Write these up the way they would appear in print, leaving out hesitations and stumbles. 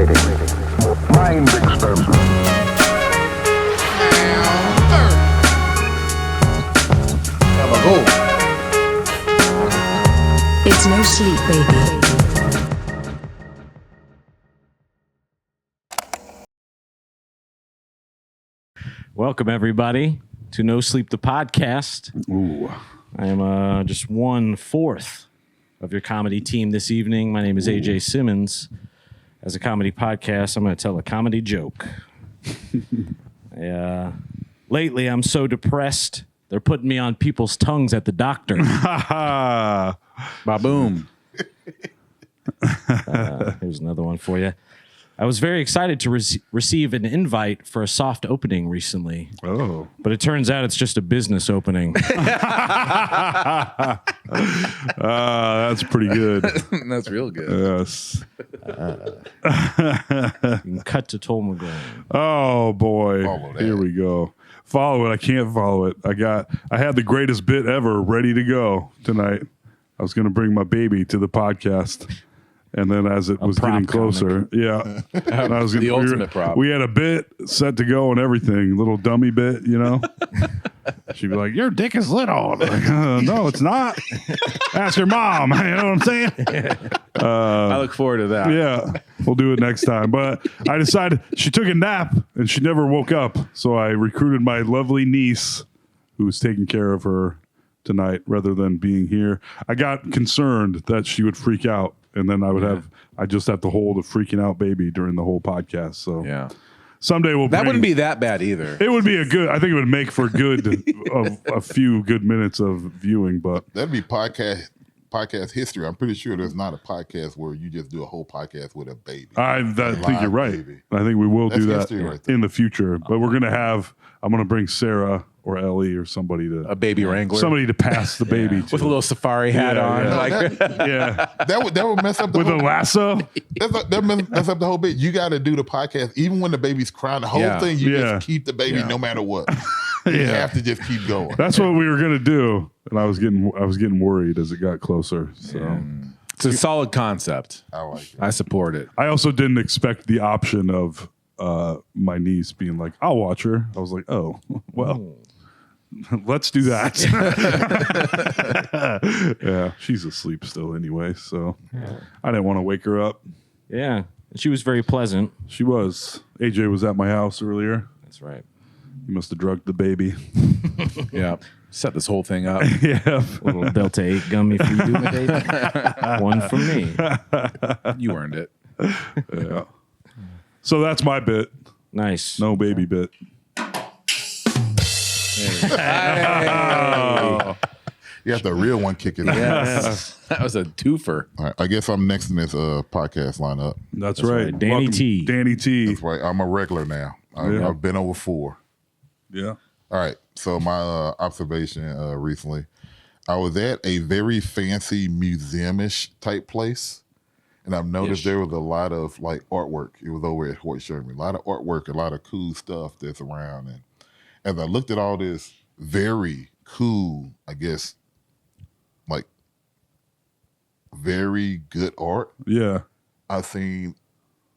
stimulating. Mind experiment. It's no sleep, baby. Welcome, everybody, to No Sleep, the podcast. Ooh. I am just 1/4 of your comedy team this evening. My name is AJ Simmons. As a comedy podcast, I'm going to tell a comedy joke. Lately, I'm so depressed, they're putting me on people's tongues at the doctor. Ba-boom. Here's another one for you. I was very excited to receive an invite for a soft opening recently. Oh. But it turns out it's just a business opening. That's pretty good. That's real good. Yes. You can cut to Tom McGraw. Oh, boy. Follow that. Here we go. Follow it. I can't follow it. I had the greatest bit ever ready to go tonight. I was going to bring my baby to the podcast. And then as it was getting closer, and I was The ultimate prop. We had a bit set to go and everything, little dummy bit, you know. She'd be like, "Your dick is little." I'm like, no, it's not. Ask your mom. You know what I'm saying? I look forward to that. Yeah, we'll do it next time. But I decided she took a nap and she never woke up, so I recruited my lovely niece, who's taking care of her tonight rather than being here. I got concerned that she would freak out. And then I just have to hold a freaking out baby during the whole podcast. So Yeah. someday That wouldn't be that bad either. It would be I think it would make for a few good minutes of viewing, but That'd be podcast history. I'm pretty sure there's not a podcast where you just do a whole podcast with a baby. I think you're right. Baby. I think we will That's do that history right there. in the future. But I'm going to bring Sarah or Ellie or somebody A baby wrangler. to pass the baby to. with a little safari hat Yeah, on. yeah. Like, Yeah. That would mess up the With a whole, lasso. that mess up the whole bit. You got to do the podcast even when the baby's crying. The whole Yeah. thing, you Yeah. just keep the baby no matter what. You Yeah. have to just keep going. That's what we were going to do. And I was getting worried as it got closer. So it's a solid concept. I like it. I support it. I also didn't expect the option of my niece being like, "I'll watch her." I was like, "Oh, well, let's do that." Yeah, she's asleep still anyway, so I didn't want to wake her up. Yeah. She was very pleasant. She was. AJ was at my house earlier. That's right. He must have drugged the baby. Yeah. Set this whole thing up. Yeah. Little Delta 8 gummy for you, baby. One from me. You earned it. Yeah. So that's my bit. Nice. No baby bit. You have the real one kicking in. Yes. That was a twofer. All right, I guess I'm next in this podcast lineup. That's right. right. Dannie Welcome, Tee. Dannie Tee. That's right. I'm a regular now. I've been over 4. Yeah. All right. So my observation recently, I was at a very fancy museum-ish type place, and I've noticed there was a lot of like artwork. It was over at Hoyt Sherman. A lot of artwork, a lot of cool stuff that's around. And as I looked at all this very cool, I guess, like very good art, Yeah. I seen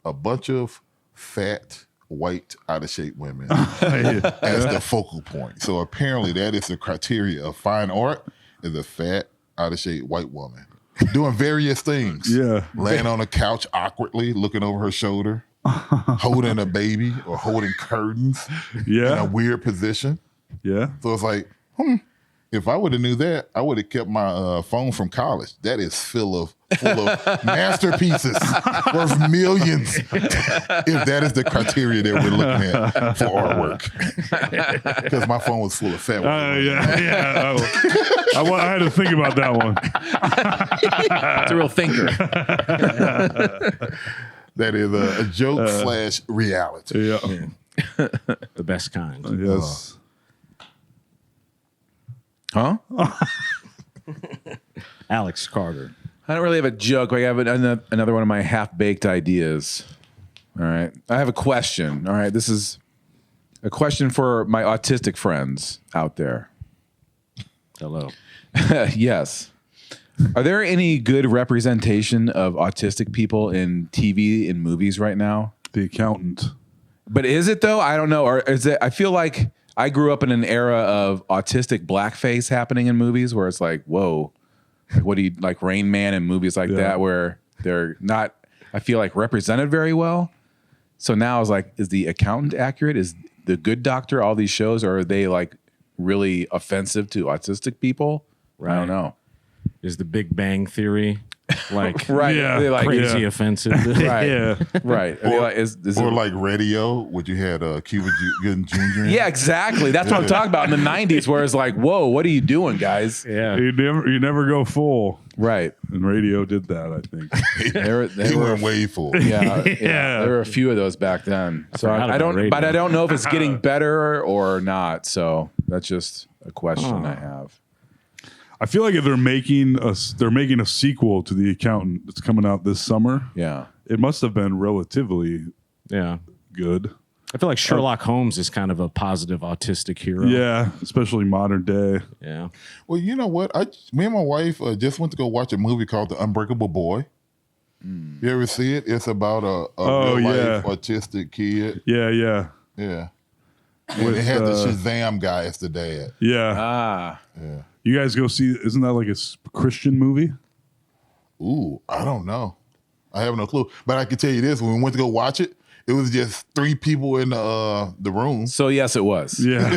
a bunch of fat, white, out of shape women as the focal point. So apparently that is the criteria of fine art, is a fat, out of shape white woman doing various things. Yeah. Laying on a couch awkwardly, looking over her shoulder, holding a baby or holding curtains in a Yeah. weird position. Yeah. So it's like, if I would have knew that, I would have kept my phone from college. That is full of masterpieces worth millions. If that is the criteria that we're looking at for artwork, because my phone was full of fat. Yeah. I had to think about that one. It's a real thinker. That is a joke slash reality. Yeah. The best kind. Yes. Huh? Alex Carter. I don't really have a joke. I have another one of my half-baked ideas. All right. I have a question. All right. This is a question for my autistic friends out there. Hello. Yes. Are there any good representation of autistic people in TV and movies right now? The Accountant. But is it though? I don't know. Or is it? I feel like I grew up in an era of autistic blackface happening in movies where it's like, whoa, like what do you like Rain Man and movies like that where they're not, I feel like represented very well. So now I was like, is The Accountant accurate? Is The Good Doctor, all these shows, or are they like really offensive to autistic people? Right. I don't know. Is the Big Bang Theory like Right. Yeah. They like, crazy offensive? Right. Yeah. Right. Are they like, is Or it, like radio, what you had Cuba Gooding Jr. in. yeah, exactly. That's what I'm talking about in the 90s where it's like, whoa, what are you doing, guys? Yeah. You never go full. Right. And radio did that, I think. They He were went way full. Yeah, Yeah. there were a few of those back then. So forgot I about don't, radio. but I don't know if it's getting better or not. So that's just a question I have. I feel like if they're making a sequel to The Accountant that's coming out this summer. Yeah, It must have been relatively Yeah. good. I feel like Sherlock Holmes is kind of a positive autistic hero. Yeah, especially modern day. Yeah. Well, you know what? Me and my wife just went to go watch a movie called The Unbreakable Boy. You ever see it? It's about a Oh, real yeah. life autistic kid. Yeah, yeah, Yeah. And With, it had the Shazam guy as the dad. yeah. Yeah. You guys go see? Isn't that like a Christian movie? Ooh, I don't know. I have no clue. But I can tell you this: when we went to go watch it, it was just 3 people in the room. so yes, it was. Yeah,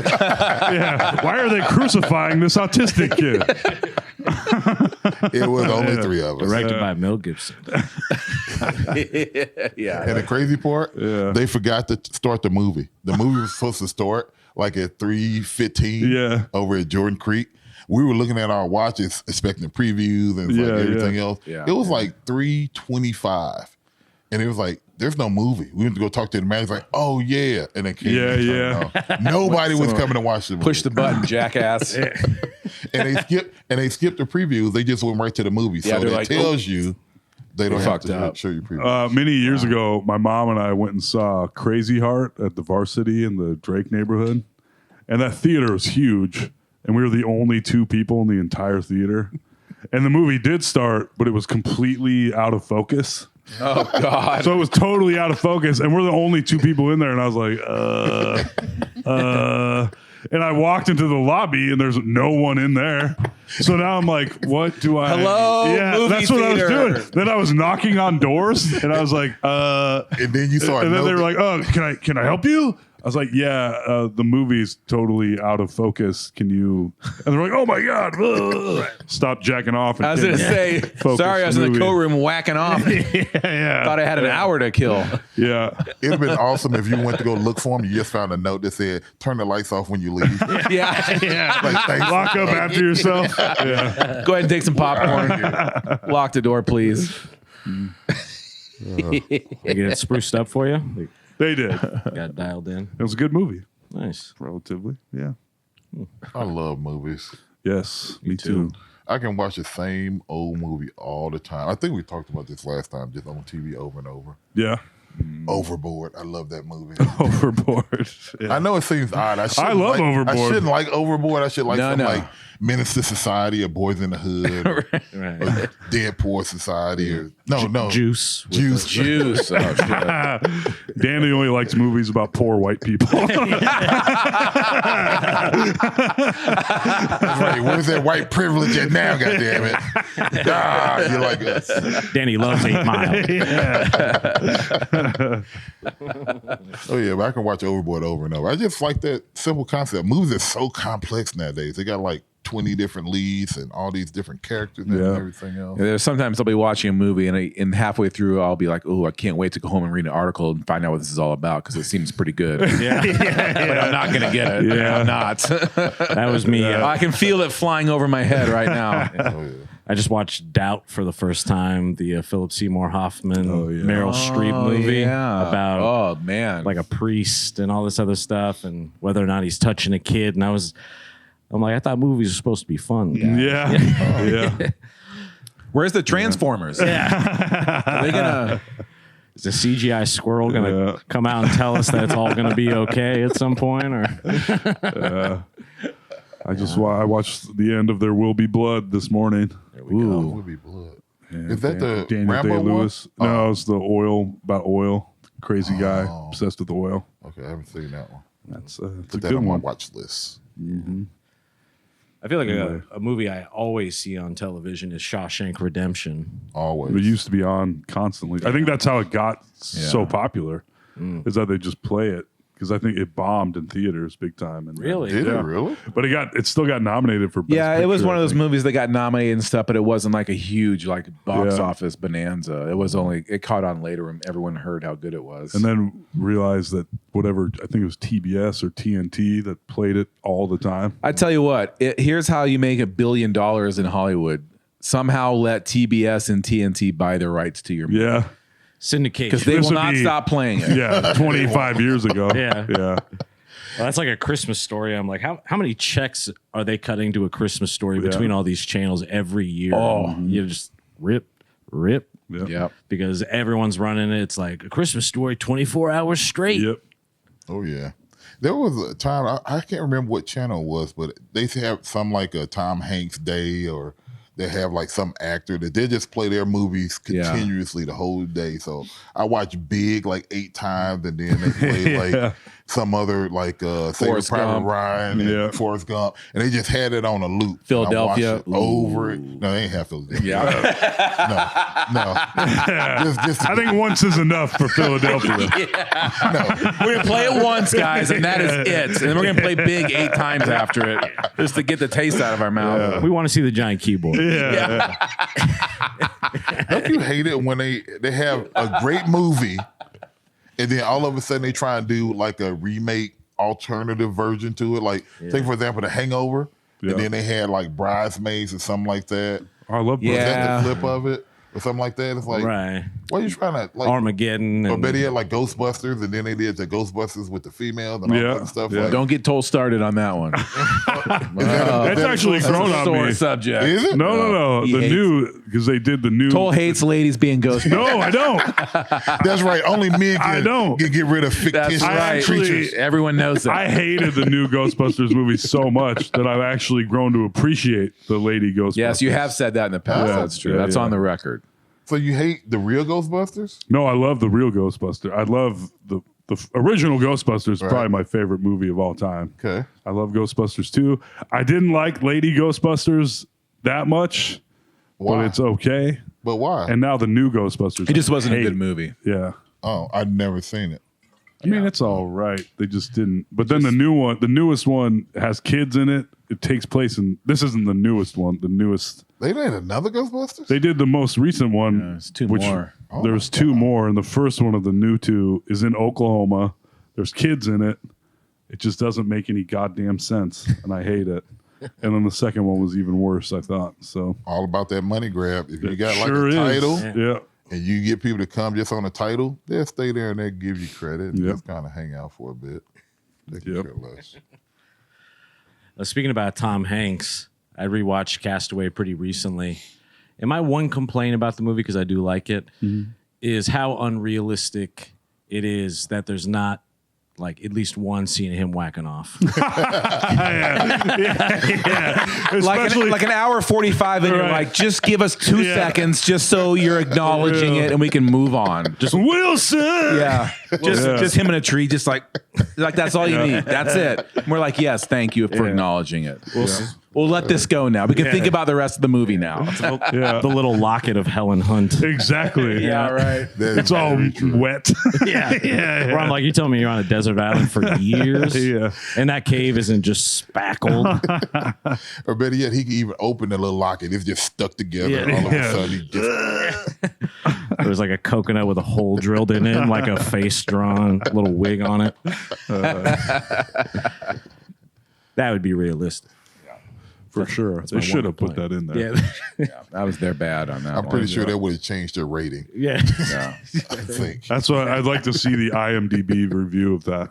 yeah. Why are they crucifying this autistic kid? It was only 3 of us. Directed by Mel Gibson. Yeah, And the crazy part, Yeah. they forgot to start the movie. The movie was supposed to start like at 3:15 Yeah. over at Jordan Creek. We were looking at our watches, expecting previews and Yeah, everything else. Yeah. It was like 3:25. And it was like, there's no movie. We went to go talk to the manager, like, oh yeah. And they came Yeah, and yeah. turned it on. Nobody was coming to watch the movie. push the button, jackass. and they skipped the previews. They just went right to the movie. Yeah, So they're it like, tells you they don't have fucked to up. show you previews. Many years ago, my mom and I went and saw Crazy Heart at the Varsity in the Drake neighborhood, and that theater was huge, and we were the only 2 people in the entire theater. And the movie did start, but it was completely out of focus. Oh God. So it was totally out of focus, and we're the only 2 people in there. And I was like, and I walked into the lobby, and there's no one in there. So now I'm like, what do I? Hello, yeah, movie that's what theater. I was doing. Then I was knocking on doors, and I was like, and then you saw and then they were note- like, oh, can I help you? I was like, yeah, the movie's totally out of focus. Can you? And they're like, oh my God, stop jacking off. And I was gonna say, focus sorry, I was in the movie. co-room whacking off. yeah, Thought I had an hour to kill. yeah. It'd have been awesome if you went to go look for him. You just found a note that said, turn the lights off when you leave. Yeah. Yeah. Like, thanks. Lock up after yourself. Yeah. Go ahead and take some popcorn. Lock the door, please. They get it spruced up for you? Like, They did. got dialed in. It was a good movie, Nice. relatively. Yeah. I love movies. Yes, me too. I can watch the same old movie all the time. I think we talked about this last time, just on TV over and over. Yeah. Overboard. I love that movie. Overboard. Yeah. I know it seems odd. I love like, Overboard. I shouldn't like Overboard. I should like No, something no. like Menace to Society or Boys in the Hood or, Right. or Dead Poor Society or no Juice. with Juice. Juice. Oh, shit. Danny only likes movies about poor white people. Right, where's that white privilege at now? Goddamn it! Ah, you're like us. Danny loves 8 Mile. Oh yeah, but I can watch Overboard over and over. I just like that simple concept. Movies are so complex nowadays. They got like 20 different leads and all these different characters and Yeah. everything else. There's sometimes I'll be watching a movie and halfway through I'll be like, oh, I can't wait to go home and read an article and find out what this is all about because it seems pretty good. Yeah. But I'm not gonna get it. Yeah. I'm not. That was me. I can feel it flying over my head right now. Oh yeah. I just watched Doubt for the first time, the Philip Seymour Hoffman, Oh, yeah. Meryl Streep movie about oh man, like a priest and all this other stuff and whether or not he's touching a kid. And I'm like, I thought movies were supposed to be fun. Guys. yeah. Yeah. where's the Transformers? Yeah, are they gonna? Is the CGI squirrel going to Yeah. come out and tell us that it's all going to be okay at some point? Or I watched the end of There Will Be Blood this morning. There we go. Would be blood. Yeah, Is that the Daniel Rambo Day-Lewis? one? No, it's the oil. Crazy guy obsessed with oil. Okay, I haven't seen that one. That's Put a that good on my one. watch list. I feel like a movie I always see on television is Shawshank Redemption. Always. It used to be on constantly. I think that's how it got so popular. Is that they just play it because I think it bombed in theaters big time. And Really? Did it really? But it still got nominated for Best Yeah, it was Picture, one of I those think. movies that got nominated and stuff, but it wasn't like a huge like box Yeah. office bonanza. It was it caught on later when everyone heard how good it was. And then realized that whatever, I think it was TBS or TNT that played it all the time. I tell you what, here's how you make $1 billion in Hollywood. Somehow let TBS and TNT buy the rights to your movie. Yeah. Syndication. Because they This will would not be- stop playing it. Yeah. 25 years ago. Yeah. Yeah. Well, that's like a Christmas story. I'm like, how many checks are they cutting to a Christmas story between all these channels every year? Oh. And you just rip. Yep. Because everyone's running it. It's like a Christmas story 24 hours straight. Yep. Oh yeah. There was a time I can't remember what channel it was, but they have some like a Tom Hanks Day, or they have like some actor that they just play their movies continuously the whole day. So I watch Big like 8 times, and then they play like some other like Saving Forrest Private Gump. Ryan and Forrest Gump, and they just had it on a loop. Philadelphia. And I watched it over it. No, they ain't have Philadelphia. Yeah. No. Just I think once is enough for Philadelphia. We're going to play it once, guys, and that is it. And then we're going to play Big 8 times after it just to get the taste out of our mouth. We want to see the giant keyboard. Yeah. Don't you hate it when they have a great movie and then all of a sudden they try and do like a remake alternative version to it? Like, take for example, The Hangover, Yeah. and then they had like Bridesmaids or something like that. I love Was Yeah. that the flip of it or something like that? It's like, Right. why are you trying to like? Armageddon. Or And, better yet, like Ghostbusters, and then they did the Ghostbusters with the females and all Yeah. that and stuff. Yeah. Like, Don't get told started on that one. That's actually grown on Sore me. subject. is it? No. He The hates- new, because they did the new. Toll hates ladies being ghosted. No, I don't. That's right. Only men I can don't. get rid of That's fictitious right. actually- creatures. Everyone knows that. I hated the new Ghostbusters movie so much that I've actually grown to appreciate the lady Ghostbusters. Yes, you have said that in the past. Yeah. That's true. Yeah, That's yeah. on the record. So you hate the real Ghostbusters? No, I love the real Ghostbuster. I love the original Ghostbusters. Is probably my favorite movie of all time. Okay. I love Ghostbusters too. I didn't like Lady Ghostbusters that much, Why? but it's okay. But why? And now the new Ghostbusters. It just I wasn't a hate. good movie. Yeah. Oh, I've never seen it. I mean, it's all right. They just didn't. But then the newest one has kids in it. It takes place in. This isn't the newest one. The newest. They did another Ghostbusters? They did the most recent one. It's 2 which more. There's 2 more, and the first one of the new 2 is in Oklahoma. There's kids in it. It just doesn't make any goddamn sense, and I hate it. And then the second one was even worse, I thought. So All about that money grab. If you it got like sure a is. title Yeah. and you get people to come just on the title, they'll stay there and they'll give you credit and Yep. just kind of hang out for a bit. They can Yep. care less. Speaking about Tom Hanks, I rewatched Castaway pretty recently. And my one complaint about the movie, because I do like it, is how unrealistic it is that there's not like at least one scene of him whacking off. Especially, Like an hour 45, and you're Right. like, just give us 2 Yeah. seconds just so you're acknowledging Yeah. it and we can move on. Just Wilson. yeah. Just Yeah. just him in a tree, just like that's all you need. That's it. And we're like, yes, thank you for acknowledging it. We'll let this go now. We can think about the rest of the movie now. Yeah. The little locket of Helen Hunt. Exactly. right. That is It's all very true. wet. Yeah. Where I'm like, you telling me you're on a desert island for years? Yeah. And that cave isn't just spackled. Or better yet, he can even open the little locket. It's just stuck together. Yeah. And all of Yeah. a sudden, he just There's like a coconut with a hole drilled in it, and like a face drawn, little wig on it. That would be realistic. For sure. They my should have one put that in there. Yeah. I was there bad on that I'm one. pretty sure that would have changed their rating. Yeah. Yeah. I think. That's why I'd like to see the IMDb review of that.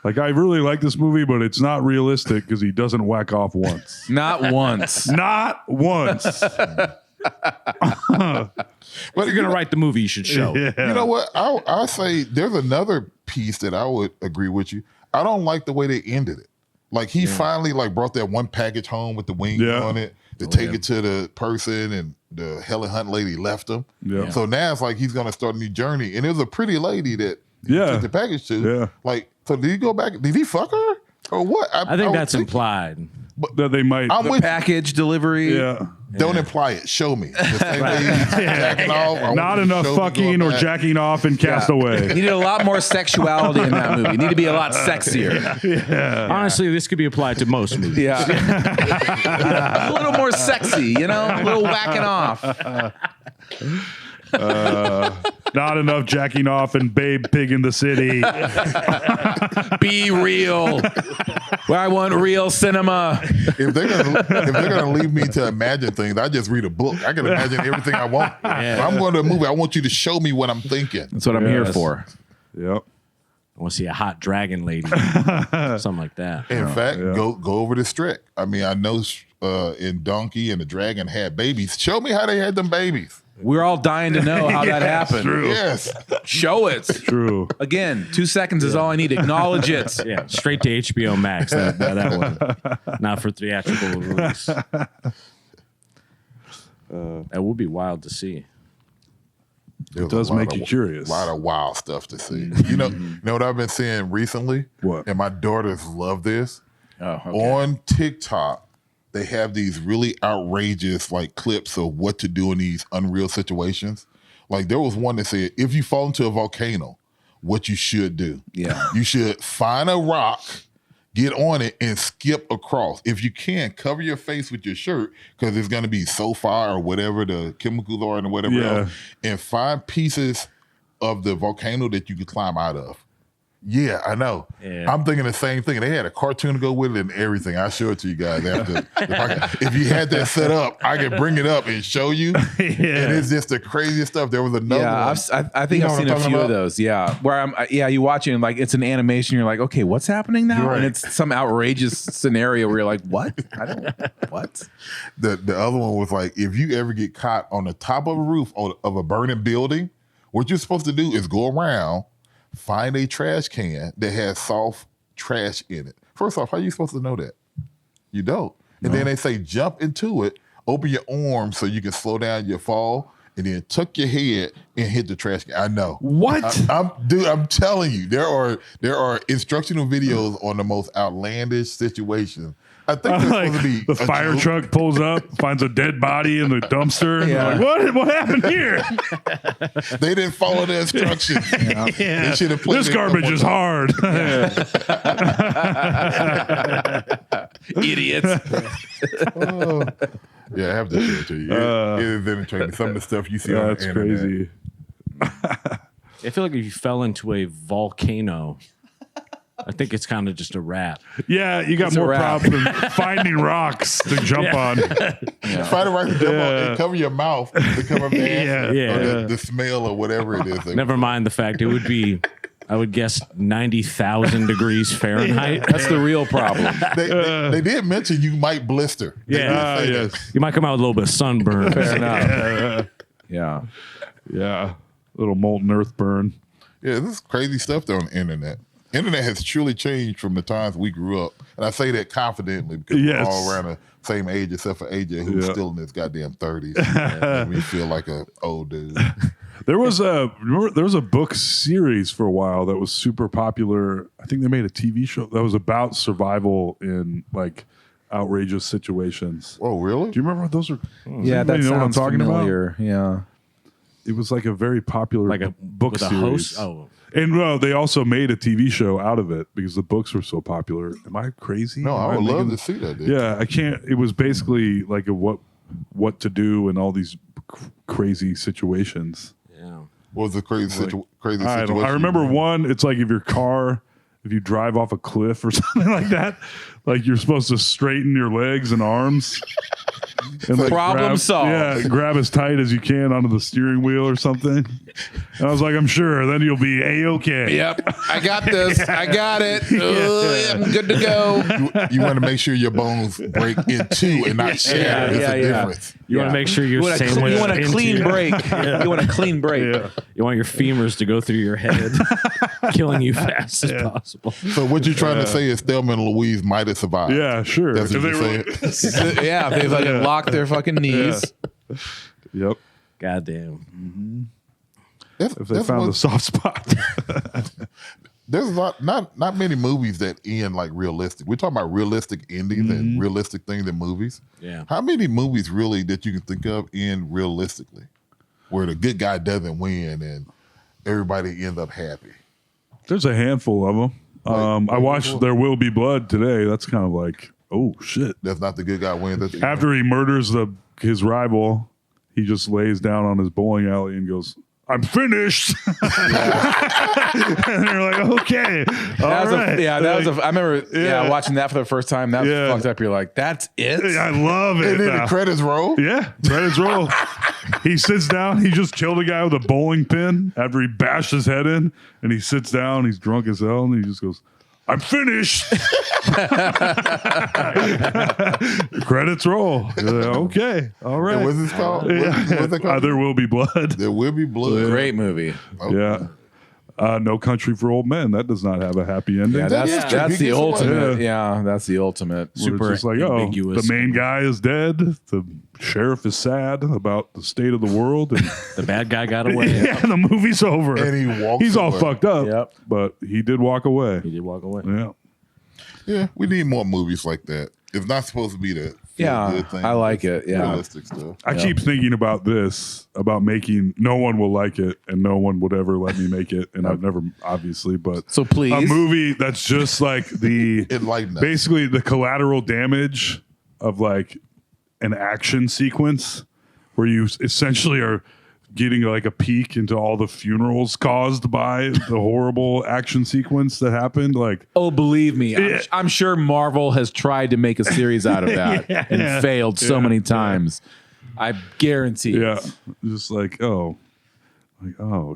Like, I really like this movie, but it's not realistic because he doesn't whack off once. Not once. Not once. But If you're gonna write the movie, you should show. it. you know what? I say there's another piece that I would agree with you. I don't like the way they ended it. Like he finally like brought that one package home with the wings Yeah. on it. to take it to the person, and the Helen Hunt lady left him. Yeah. So now it's like he's going to start a new journey. And it was a pretty lady that he took the package to. Yeah. Like, so did he go back? Did he fuck her? Or what? I think that's implied. That they might. I'm with Package delivery. Yeah. Don't imply it. Show me. The same way he's jacking off, I want Not you to enough show me fucking going or back. jacking off in Castaway. You need a lot more sexuality in that movie. You need to be a lot sexier. Honestly, this could be applied to most movies. Yeah. A little more sexy, you know? A little whacking off. Not enough jacking off and Babe Pig in the City. Be real. Where I want real cinema. If they're gonna leave me to imagine things, I just read a book. I can imagine everything I want. If I'm going to a movie, I want you to show me what I'm thinking. That's what I'm here for. Yep. I want to see a hot dragon lady, something like that. In fact, go over the Strick. I mean, I know in Donkey and the Dragon had babies. Show me how they had them babies. We're all dying to know how that happened. True. Yes. Show it. True. Again, 2 seconds is all I need. Acknowledge it. Yeah, straight to HBO Max. That one, not for theatrical release. That would be wild to see. It does make you curious. A lot of wild stuff to see. You know what I've been seeing recently? What? And my daughters love this. Oh, okay. On TikTok, they have these really outrageous like clips of what to do in these unreal situations. Like there was one that said, if you fall into a volcano, what you should do. Yeah. You should find a rock, get on it, and skip across. If you can, cover your face with your shirt because it's going to be so fire or whatever the chemicals are and whatever else, and find pieces of the volcano that you can climb out of. Yeah, I know. Yeah. I'm thinking the same thing. They had a cartoon to go with it and everything. I'll show it to you guys after. If you had that set up, I can bring it up and show you. And it's just the craziest stuff. There was another one. I think You know I've seen what a I'm few talking of about? those. Yeah, where you watch it and like it's an animation. You're like, okay, what's happening now? Right. And it's some outrageous scenario where you're like, what? What? The other one was like, if you ever get caught on the top of a roof of a burning building, what you're supposed to do is go around, find a trash can that has soft trash in it. First off, how are you supposed to know that? You don't. And then they say jump into it, open your arms so you can slow down your fall, and then tuck your head and hit the trash can. I know. What? I'm telling you, there are instructional videos on the most outlandish situations. I think there's Like supposed to be the a fire joke. truck pulls up, finds a dead body in the dumpster. And they're like, what happened here? They didn't follow the instructions. They should have played This it garbage one is more hard. Idiots. Yeah, I have to show it to you. It is entertaining. Some of the stuff you see on That's the internet. crazy. I feel like if you fell into a volcano, I think it's kind of just a wrap. Yeah, you got It's a more wrap. problems than finding rocks to jump on. Try to write the jump on and cover your mouth to cover up the acid Yeah. or the smell or whatever it is. Never mind the fact it would be, I would guess, 90,000 degrees Fahrenheit. That's the real problem. They did mention you might blister. They did say that. Yes. You might come out with a little bit of sunburn. Fair enough. Yeah. Yeah. Little molten earth burn. Yeah, this is crazy stuff though on the internet. Internet has truly changed from the times we grew up. And I say that confidently because Yes. we're all around the same age except for AJ who's Yeah. still in his goddamn 30s. Make me feel like an old dude. There was a book series for a while that was super popular. I think they made a TV show that was about survival in like outrageous situations. Oh, really? Do you remember what those are? Yeah, Does anybody that know what I'm sounds talking familiar. Yeah. It was like a very popular Like a book with a series. host. Oh, And well, they also made a TV show out of it because the books were so popular. Am I crazy? No, Am I would love making- to see that. Dude. Yeah, I can't. It was basically like a what to do in all these crazy situations. yeah. What was the crazy situation? I remember one. It's like if you drive off a cliff or something like that, like you're supposed to straighten your legs and arms. And like Problem solved. Yeah, grab as tight as you can onto the steering wheel or something. And I was like, I'm sure then you'll be A-okay. Yep. I got this. I got it. I'm good to go. You want to make sure your bones break in two and not shatter. It's a difference. You want to make sure you're you want a into clean your- break. You want a clean break. You want your femurs to go through your head, killing you fast as possible. So what you're trying to say is Thelma and Louise might have survived. Yeah, sure. That's what If you're they saying. Yeah, they fucking lock their fucking knees. Yep. Goddamn. If they found the soft spot. There's a lot, not many movies that end like realistic. We're talking about realistic endings and realistic things in movies. Yeah. How many movies really that you can think of end realistically, where the good guy doesn't win and everybody ends up happy? There's a handful of them. I watched There Will Be Blood today. That's kind of like, oh shit. That's not the good guy wins. That's After he murders his rival, he just lays down on his bowling alley and goes, I'm finished. And you're like, okay. All right. I remember watching that for the first time. That was Yeah. fucked up. You're like, that's it? I love it. and then now. the credits roll. Yeah, credits roll. He sits down. He just killed a guy with a bowling pin after he bashed his head in. And he sits down. He's drunk as hell. And he just goes, I'm finished. Credits roll. Okay. All right. And what's this called? Yeah. What's it called? There Will Be Blood. There Will Be Blood. Great movie. Oh, Yeah. No Country for Old Men. That does not have a happy ending. Yeah, That that's is true. that's He the gets away. ultimate. Yeah, that's the ultimate. Where Super it's just like, ambiguous. the main guy is dead. The sheriff is sad about the state of the world. And The bad guy got away. yeah, the movie's over. And he walks He's all away. fucked up. Yep. But he did walk away. He did walk away. Yeah. Yeah, we need more movies like that. It's not supposed to be the Yeah, good thing. I like it. Yeah. Realistic stuff. I keep thinking about this, about making, no one will like it and no one would ever let me make it. And I've never, obviously, but So please. a movie that's just like the, Enlighten us. basically the collateral damage of like an action sequence where you essentially are getting like a peek into all the funerals caused by the horrible action sequence that happened. Like, Oh, believe me, I'm sure Marvel has tried to make a series out of that and failed so many times. I guarantee it. yeah, just like, oh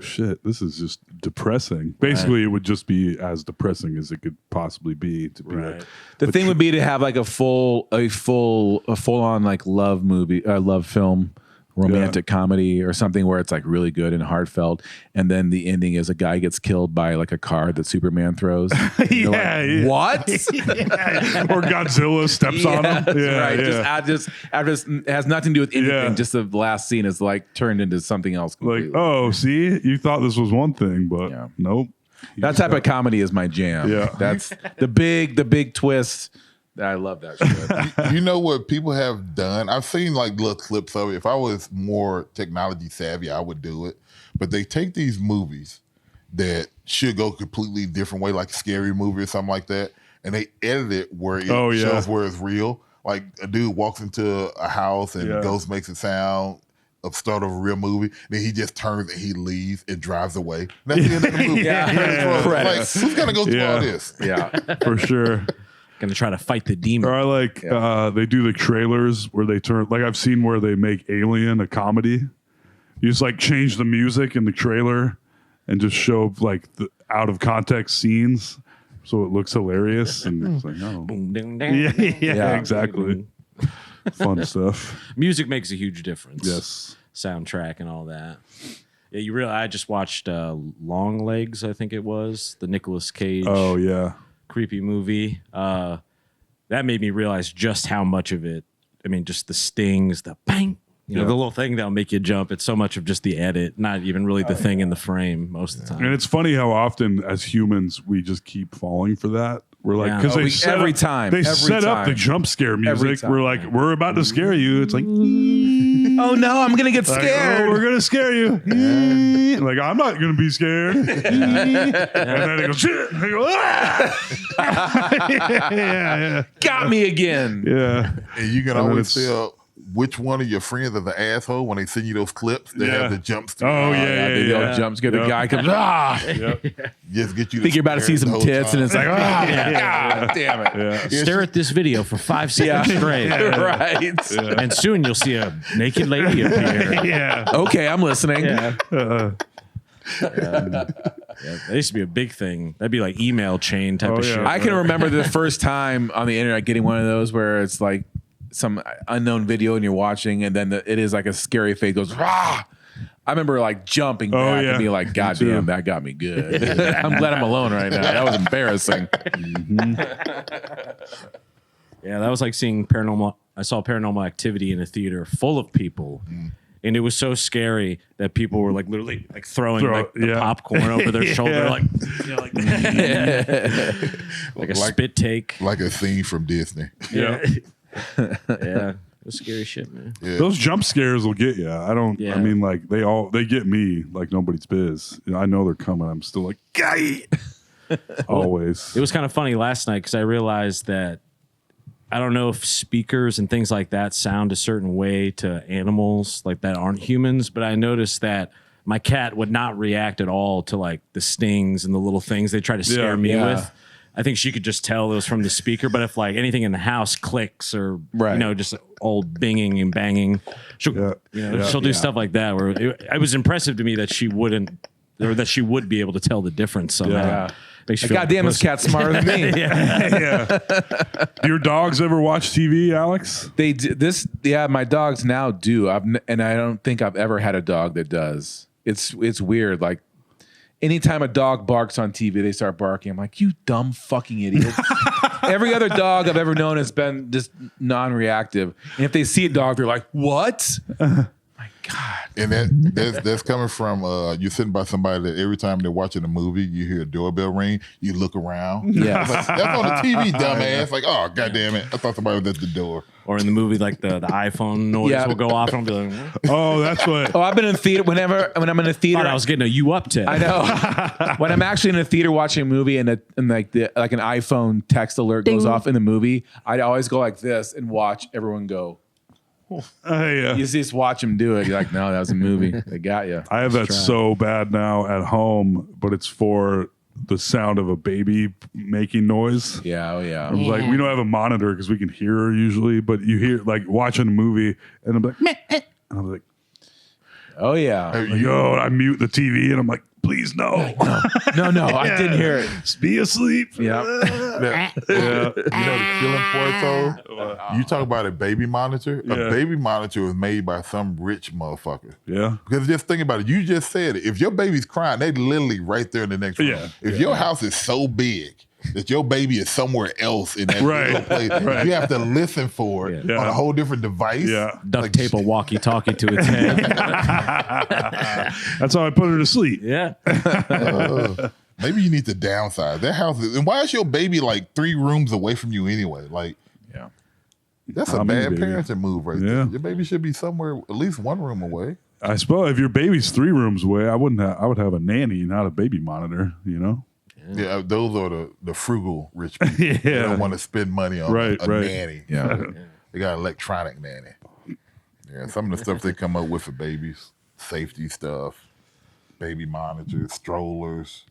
shit, this is just depressing. Basically, it would just be as depressing as it could possibly be to be Right. like, The thing would be to have like a full on like love movie, love film, romantic comedy or something where it's like really good and heartfelt, and then the ending is a guy gets killed by like a car that Superman throws. And you're like, what? or Godzilla steps on him. That's Yeah, right. yeah. Just it has nothing to do with anything. Yeah. Just the last scene is like turned into something else Like, completely. oh, see, you thought this was one thing, but Yeah. nope. That type of comedy is my jam. Yeah. That's the big twist. I love that shit. You know what people have done? I've seen like little clips of it. If I was more technology savvy, I would do it. But they take these movies that should go completely different way, like a scary movie or something like that, and they edit it where it shows where it's real. Like a dude walks into a house and Ghost makes it sound of start of a real movie. Then he just turns and he leaves and drives away. That's the end of the movie. Like, who's gonna go through all this? Yeah. For sure. Gonna try to fight the demon. Or I like they do the trailers where they turn, like I've seen where they make Alien a comedy. You just like change the music in the trailer and just show like the out of context scenes so it looks hilarious and it's like, oh. Boom, ding, ding, Yeah, ding, yeah, ding, exactly. ding. Fun stuff. Music makes a huge difference. Yes. Soundtrack and all that. Yeah, you really. I just watched Long Legs. I think it was the Nicolas Cage. Oh yeah. Creepy movie. That made me realize just how much of it. I mean, just the stings, the bang. You know, the little thing that'll make you jump. It's so much of just the edit, not even really the thing in the frame most of the time. And it's funny how often as humans we just keep falling for that. We're like, Yeah. because Oh, they set every up, time. they Every set up the time. jump scare Every music. time. We're like, we're about to scare you. It's like, Oh no, I'm gonna get like, scared. oh, we're gonna scare you. Like, I'm not gonna be scared. And then it goes, shit. And I go, ah! yeah. Got me again. Yeah. And you can And then always it's- tell which one of your friends is the asshole when they send you those clips. They Yeah. have the jump scare. Oh yeah, The yeah, old yeah. jump scare. The Yep. guy comes. Just get you. Think you're about to see some tits, and it's like, Yeah. God damn it. Yeah. Stare at this video for 5 seconds straight, Right. and soon you'll see a naked lady appear. Yeah. Okay, I'm listening. Yeah. That used to be a big thing. That'd be like email chain type Oh, of yeah. shit. I can remember the first time on the internet getting one of those where it's like some unknown video and you're watching, and then it is like a scary face goes rah. I remember like jumping back and being like, God damn, that got me good. I'm glad I'm alone right now. That was embarrassing. Yeah, that was like seeing Paranormal. I saw Paranormal Activity in a theater full of people. And it was so scary that people were like literally like throwing like the popcorn over their shoulder, like, you know, like a spit take, like a scene from Disney. Yeah, it was scary shit, man. Yeah. Those jump scares will get you. I don't. Yeah. I mean, like they get me like nobody's biz. You know, I know they're coming. I'm still like, guy. Always. It was kind of funny last night because I realized that I don't know if speakers and things like that sound a certain way to animals like that aren't humans, but I noticed that my cat would not react at all to like the stings and the little things they try to scare me with. I think she could just tell it was from the speaker, but if like anything in the house clicks or you know, just old binging and banging, she'll she'll do stuff like that. Where it was impressive to me that she wouldn't, or that she would be able to tell the difference somehow. God damn, this cat's smarter than me. Do your dogs ever watch TV, Alex? They do this. Yeah, my dogs now do. And I don't think I've ever had a dog that does. It's weird. Like anytime a dog barks on TV, they start barking. I'm like, you dumb fucking idiot. Every other dog I've ever known has been just non-reactive. And if they see a dog, they're like, what? My God. And that's coming from you're sitting by somebody that every time they're watching a movie, you hear a doorbell ring, you look around. Yeah. Like, that's on the TV, dumbass. Like, oh, God damn it. I thought somebody was at the door. Or in the movie, like the iPhone noise will go off, and I'll be like, Oh, that's what. Oh, I've been in theater when I'm in a theater. I was getting a you up tip. I know. When I'm actually in a theater watching a movie and like an iPhone text alert goes off in the movie, I'd always go like this and watch everyone go. You just watch them do it. You're like, no, that was a movie. They got you. I have that so bad now at home, but it's for the sound of a baby making noise. Yeah, oh yeah. I was like, we don't have a monitor because we can hear her usually, but you hear like watching a movie and I'm like, meh, and I'm like, oh yeah. yo, I mute the TV and I'm like, please no. No, I didn't hear it. Just be asleep. Yeah. You know the killing for it, you talk about a baby monitor. A baby monitor was made by some rich motherfucker. Yeah. Because just think about it. You just said it. If your baby's crying, they literally right there in the next room. Yeah. If your house is so big that your baby is somewhere else in that little place, you have to listen for it on a whole different device. Yeah. Duct tape a walkie-talkie to its head. That's how I put her to sleep. Yeah. Maybe you need to downsize that house. And why is your baby like 3 rooms away from you anyway? Like, that's a bad parenting move right there. Your baby should be somewhere at least 1 room away. I suppose if your baby's 3 rooms away, I would have a nanny, not a baby monitor, you know? Yeah, those are the frugal rich people. They don't want to spend money on a nanny. Yeah. They got electronic nanny. Yeah, some of the stuff they come up with for babies, safety stuff, baby monitors, strollers.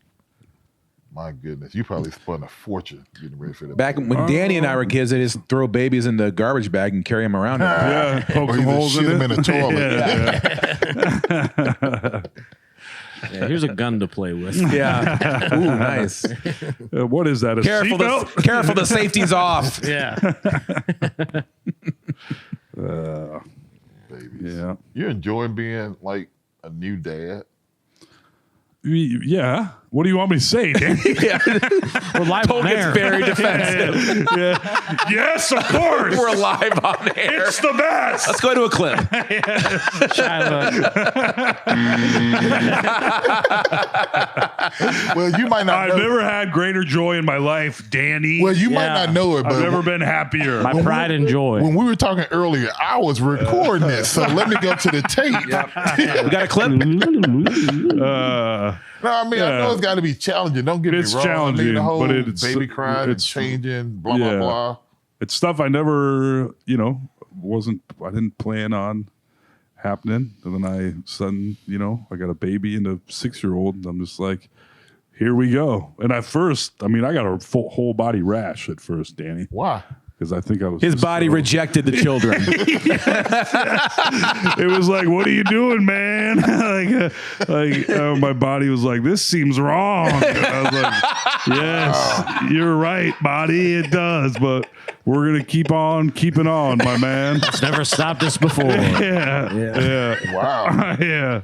My goodness, you probably spent a fortune getting ready for that. Back when Danny and I were kids, they just throw babies in the garbage bag and carry them around. Poke some holes in them in a toilet. Yeah, here's a gun to play with. Yeah. Ooh, nice. What is that? A seatbelt? Careful, the safety's off. Yeah. Babies. Yeah. You're enjoying being like a new dad. Yeah. What do you want me to say, Danny? We're live on air. It's very defensive. Yes, of course. We're live on air. It's the best. Let's go to a clip. Well, you might not I've know. never had greater joy in my life, Danny. Well, you might not know it, but I've never been happier. My pride and joy. when we were talking earlier, I was recording this. So let me go to the tape. We got a clip? No, I mean, I know it's got to be challenging. Don't get me wrong. It's challenging, I mean, the whole but it's baby crying and it's changing, blah, blah, blah. It's stuff I never, I didn't plan on happening. And then I got a baby and a 6-year-old. And I'm just like, here we go. And at first, I got a whole body rash at first, Danny. Why? Because I think I was His body rejected the children. It was like, what are you doing, man? My body was like, this seems wrong. And I was like, yes, you're right, body. It does. But We're gonna keep on keeping on, my man. It's never stopped us before. Yeah. Wow. Yeah.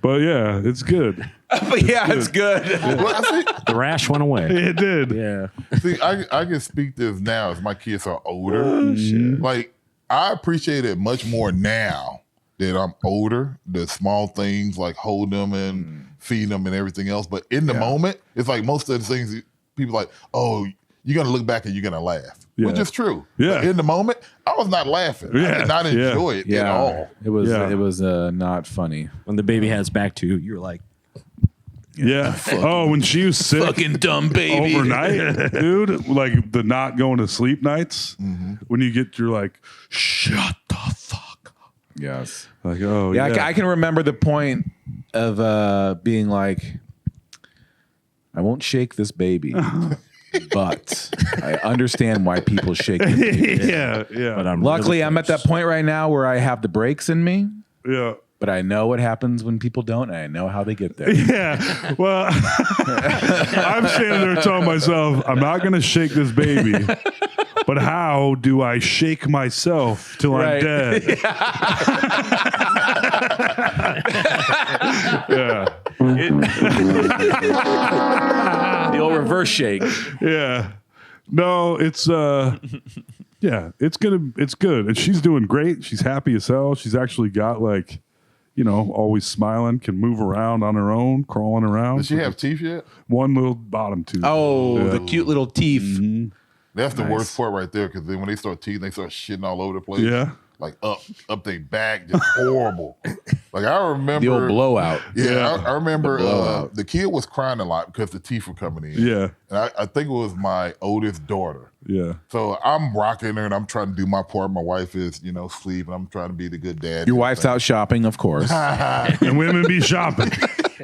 But yeah, it's good. But yeah, it's good. Well, The rash went away. It did. Yeah. see, I can speak this now as my kids are older. Mm-hmm. Like, I appreciate it much more now that I'm older. The small things like hold them and feed them and everything else. But in the moment, it's like most of the things people like, oh, you're gonna look back and you're gonna laugh, which is true. Yeah. But in the moment, I was not laughing. I Yeah. did not enjoy it at all. It was Yeah. it was not funny. When the baby has back to you, you're like, Yeah. Oh, when she was sick Dumb baby. overnight, dude, like the not going to sleep nights, when you're like, shut the fuck up. Yes. Like, oh, Yeah, yeah. I can remember the point of being like, I won't shake this baby, but I understand why people shake the baby. yeah. Yeah. but I'm Luckily, really I'm at that point right now where I have the brakes in me, yeah. but I know what happens when people don't, and I know how they get there. Yeah. Well, I'm standing there telling myself, I'm not going to shake this baby, but how do I shake myself till Right. I'm dead? Yeah. The old reverse shake. Yeah. No, it's yeah, it's good. And she's doing great. She's happy as hell. She's actually got like, always smiling, can move around on her own, crawling around. Does she have teeth yet? one little bottom tooth? Oh, the cute little teeth. That's the worst part right there, because then when they start teething, they start shitting all over the place. Yeah. Like up their back, just horrible. Like I remember The old blowout. Yeah, I remember blowout. the kid was crying a lot because the teeth were coming in. Yeah. And I think it was my oldest daughter. Yeah. So I'm rocking her and I'm trying to do my part. My wife is, asleep, and I'm trying to be the good dad. Your wife's out shopping, of course. And women be shopping.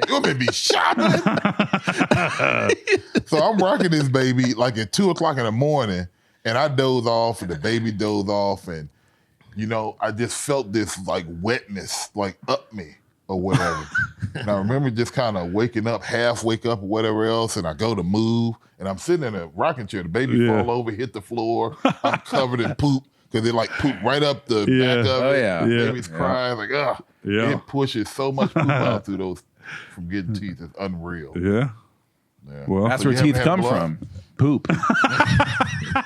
Women be shopping. So I'm rocking this baby like at 2:00 in the morning, and I doze off, and the baby doze off, and I just felt this like wetness like up me or whatever. And I remember just kind of waking up, half wake up or whatever else, and I go to move, and I'm sitting in a rocking chair. The baby fall over, hit the floor. I'm covered in poop because they like poop right up the back of it. yeah. The Yeah. baby's crying like, ugh. Yeah. It pushes so much poop out through those from getting teeth. It's unreal. Yeah. Yeah. Well, That's So where you teeth haven't come had blood? from. Poop.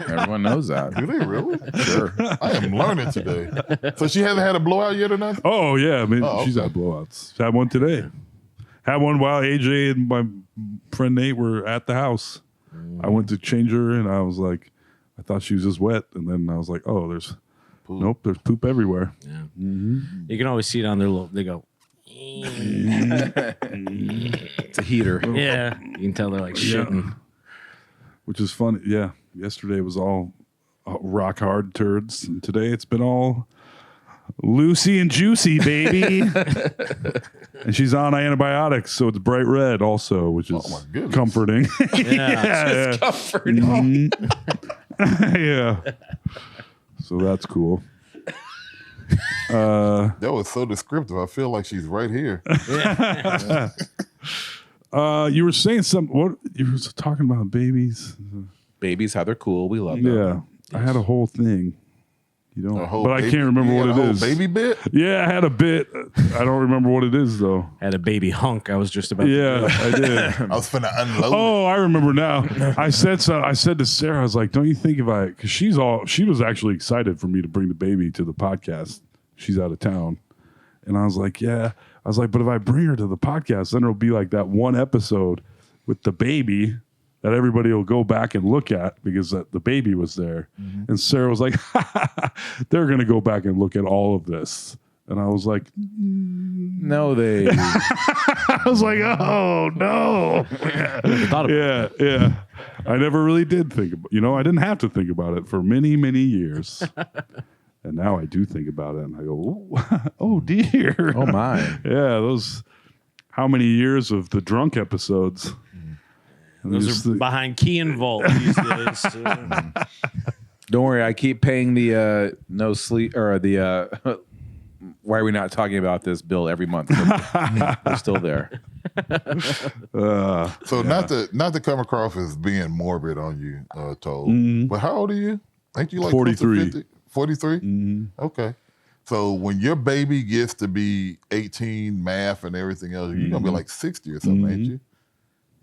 Everyone knows that. Do they really? Sure. I am learning today. So she hasn't had a blowout yet or nothing? oh yeah, I mean, Oh, she's okay. had blowouts. Had one today. Had one while AJ and my friend Nate were at the house. I went to change her, and I was like, I thought she was just wet, and then I was like, oh, there's there's poop everywhere. yeah. You can always see it on their little, they go, It's a heater. yeah. You can tell they're like shitting. Which is funny. Yeah, yesterday was all rock hard turds, and today it's been all loosey and juicy, baby. And she's on antibiotics, so it's bright red also, which is my goodness. comforting. Yeah. Comforting. Yeah. So that's cool. That was so descriptive. I feel like she's right here. You were saying something. What you were talking about? Babies. Babies, how they're cool. We love them. Yeah, I had a whole thing. You A don't, whole but I baby- can't remember you what had a it whole is. Baby bit? Yeah, I had a bit. I don't remember what it is though. Had a baby hunk. I was just about to Yeah, do. I did. I was finna unload. Oh, I remember now. I said to Sarah, I was like, "Don't you think because she was actually excited for me to bring the baby to the podcast. She's out of town, and I was like, yeah. I was like, but if I bring her to the podcast, then it'll be like that one episode with the baby that everybody will go back and look at because the baby was there. And Sarah was like, they're gonna go back and look at all of this. And I was like, No, they. I was like, oh no. Thought about Yeah. I never really did think about, I didn't have to think about it for many, many years. And now I do think about it and I go, oh dear. Oh my. Yeah, how many years of the drunk episodes? And Those are behind key and vault these days. Don't worry, I keep paying the no sleep or the why are we not talking about this bill every month? They're still there. So not to come across as being morbid on you, Toad, but how old are you? Ain't you like 43. 43? Mm-hmm. Okay. So when your baby gets to be 18, math and everything else, you're going to be like 60 or something, ain't you?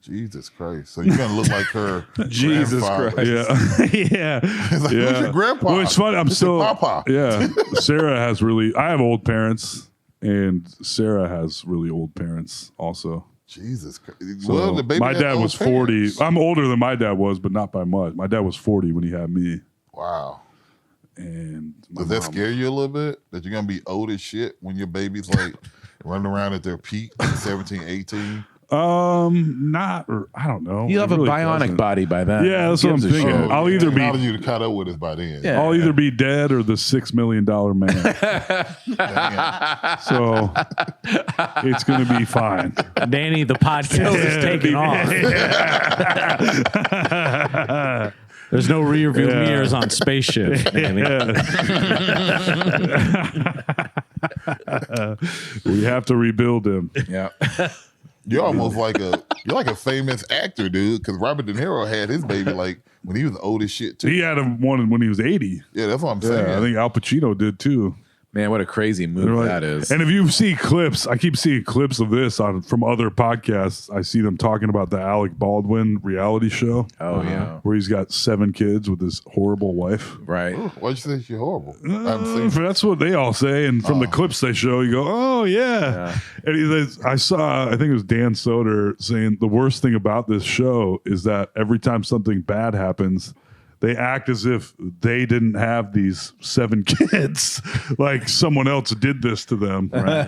Jesus Christ. So you're going to look like her Jesus grandfather. Christ. Yeah. It's like, who's your grandpa? Well, it's funny. I'm It's your still. papa. Yeah. Sarah has really. I have old parents, and Sarah has really old parents also. Jesus Christ. So Well, the baby my had dad old was 40. parents. I'm older than my dad was, but not by much. My dad was 40 when he had me. Wow. And my Does that mom- scare you a little bit? That you're going to be old as shit when your baby's like running around at their peak, like 17, 18? Not. Or, I don't know. You have It really a bionic doesn't. body by then. Yeah, that's Who what I'm gives a thinking. shit? I'll either be- technology to cut up with us by then. Yeah. I'll either be dead or the $6 million man. Damn. So it's going to be fine. Danny, the podcast is taking off. There's no rear view mirrors on spaceships. Danny. We have to rebuild him. Yeah. You're almost like a famous actor, dude. Because Robert De Niro had his baby like when he was old as shit too. He had one when he was 80. Yeah, that's what I'm saying. Yeah, I think Al Pacino did too. Man, what a crazy move They're like- that is. And if you see clips, I keep seeing clips of this from other podcasts. I see them talking about the Alec Baldwin reality show. Oh, yeah. Where he's got 7 kids with his horrible wife. Right. Why'd you say she's horrible? I haven't seen That's what they all say. And from the clips they show, you go, oh, yeah. And he says, I think it was Dan Soder saying the worst thing about this show is that every time something bad happens, they act as if they didn't have these 7 kids, like someone else did this to them. Right?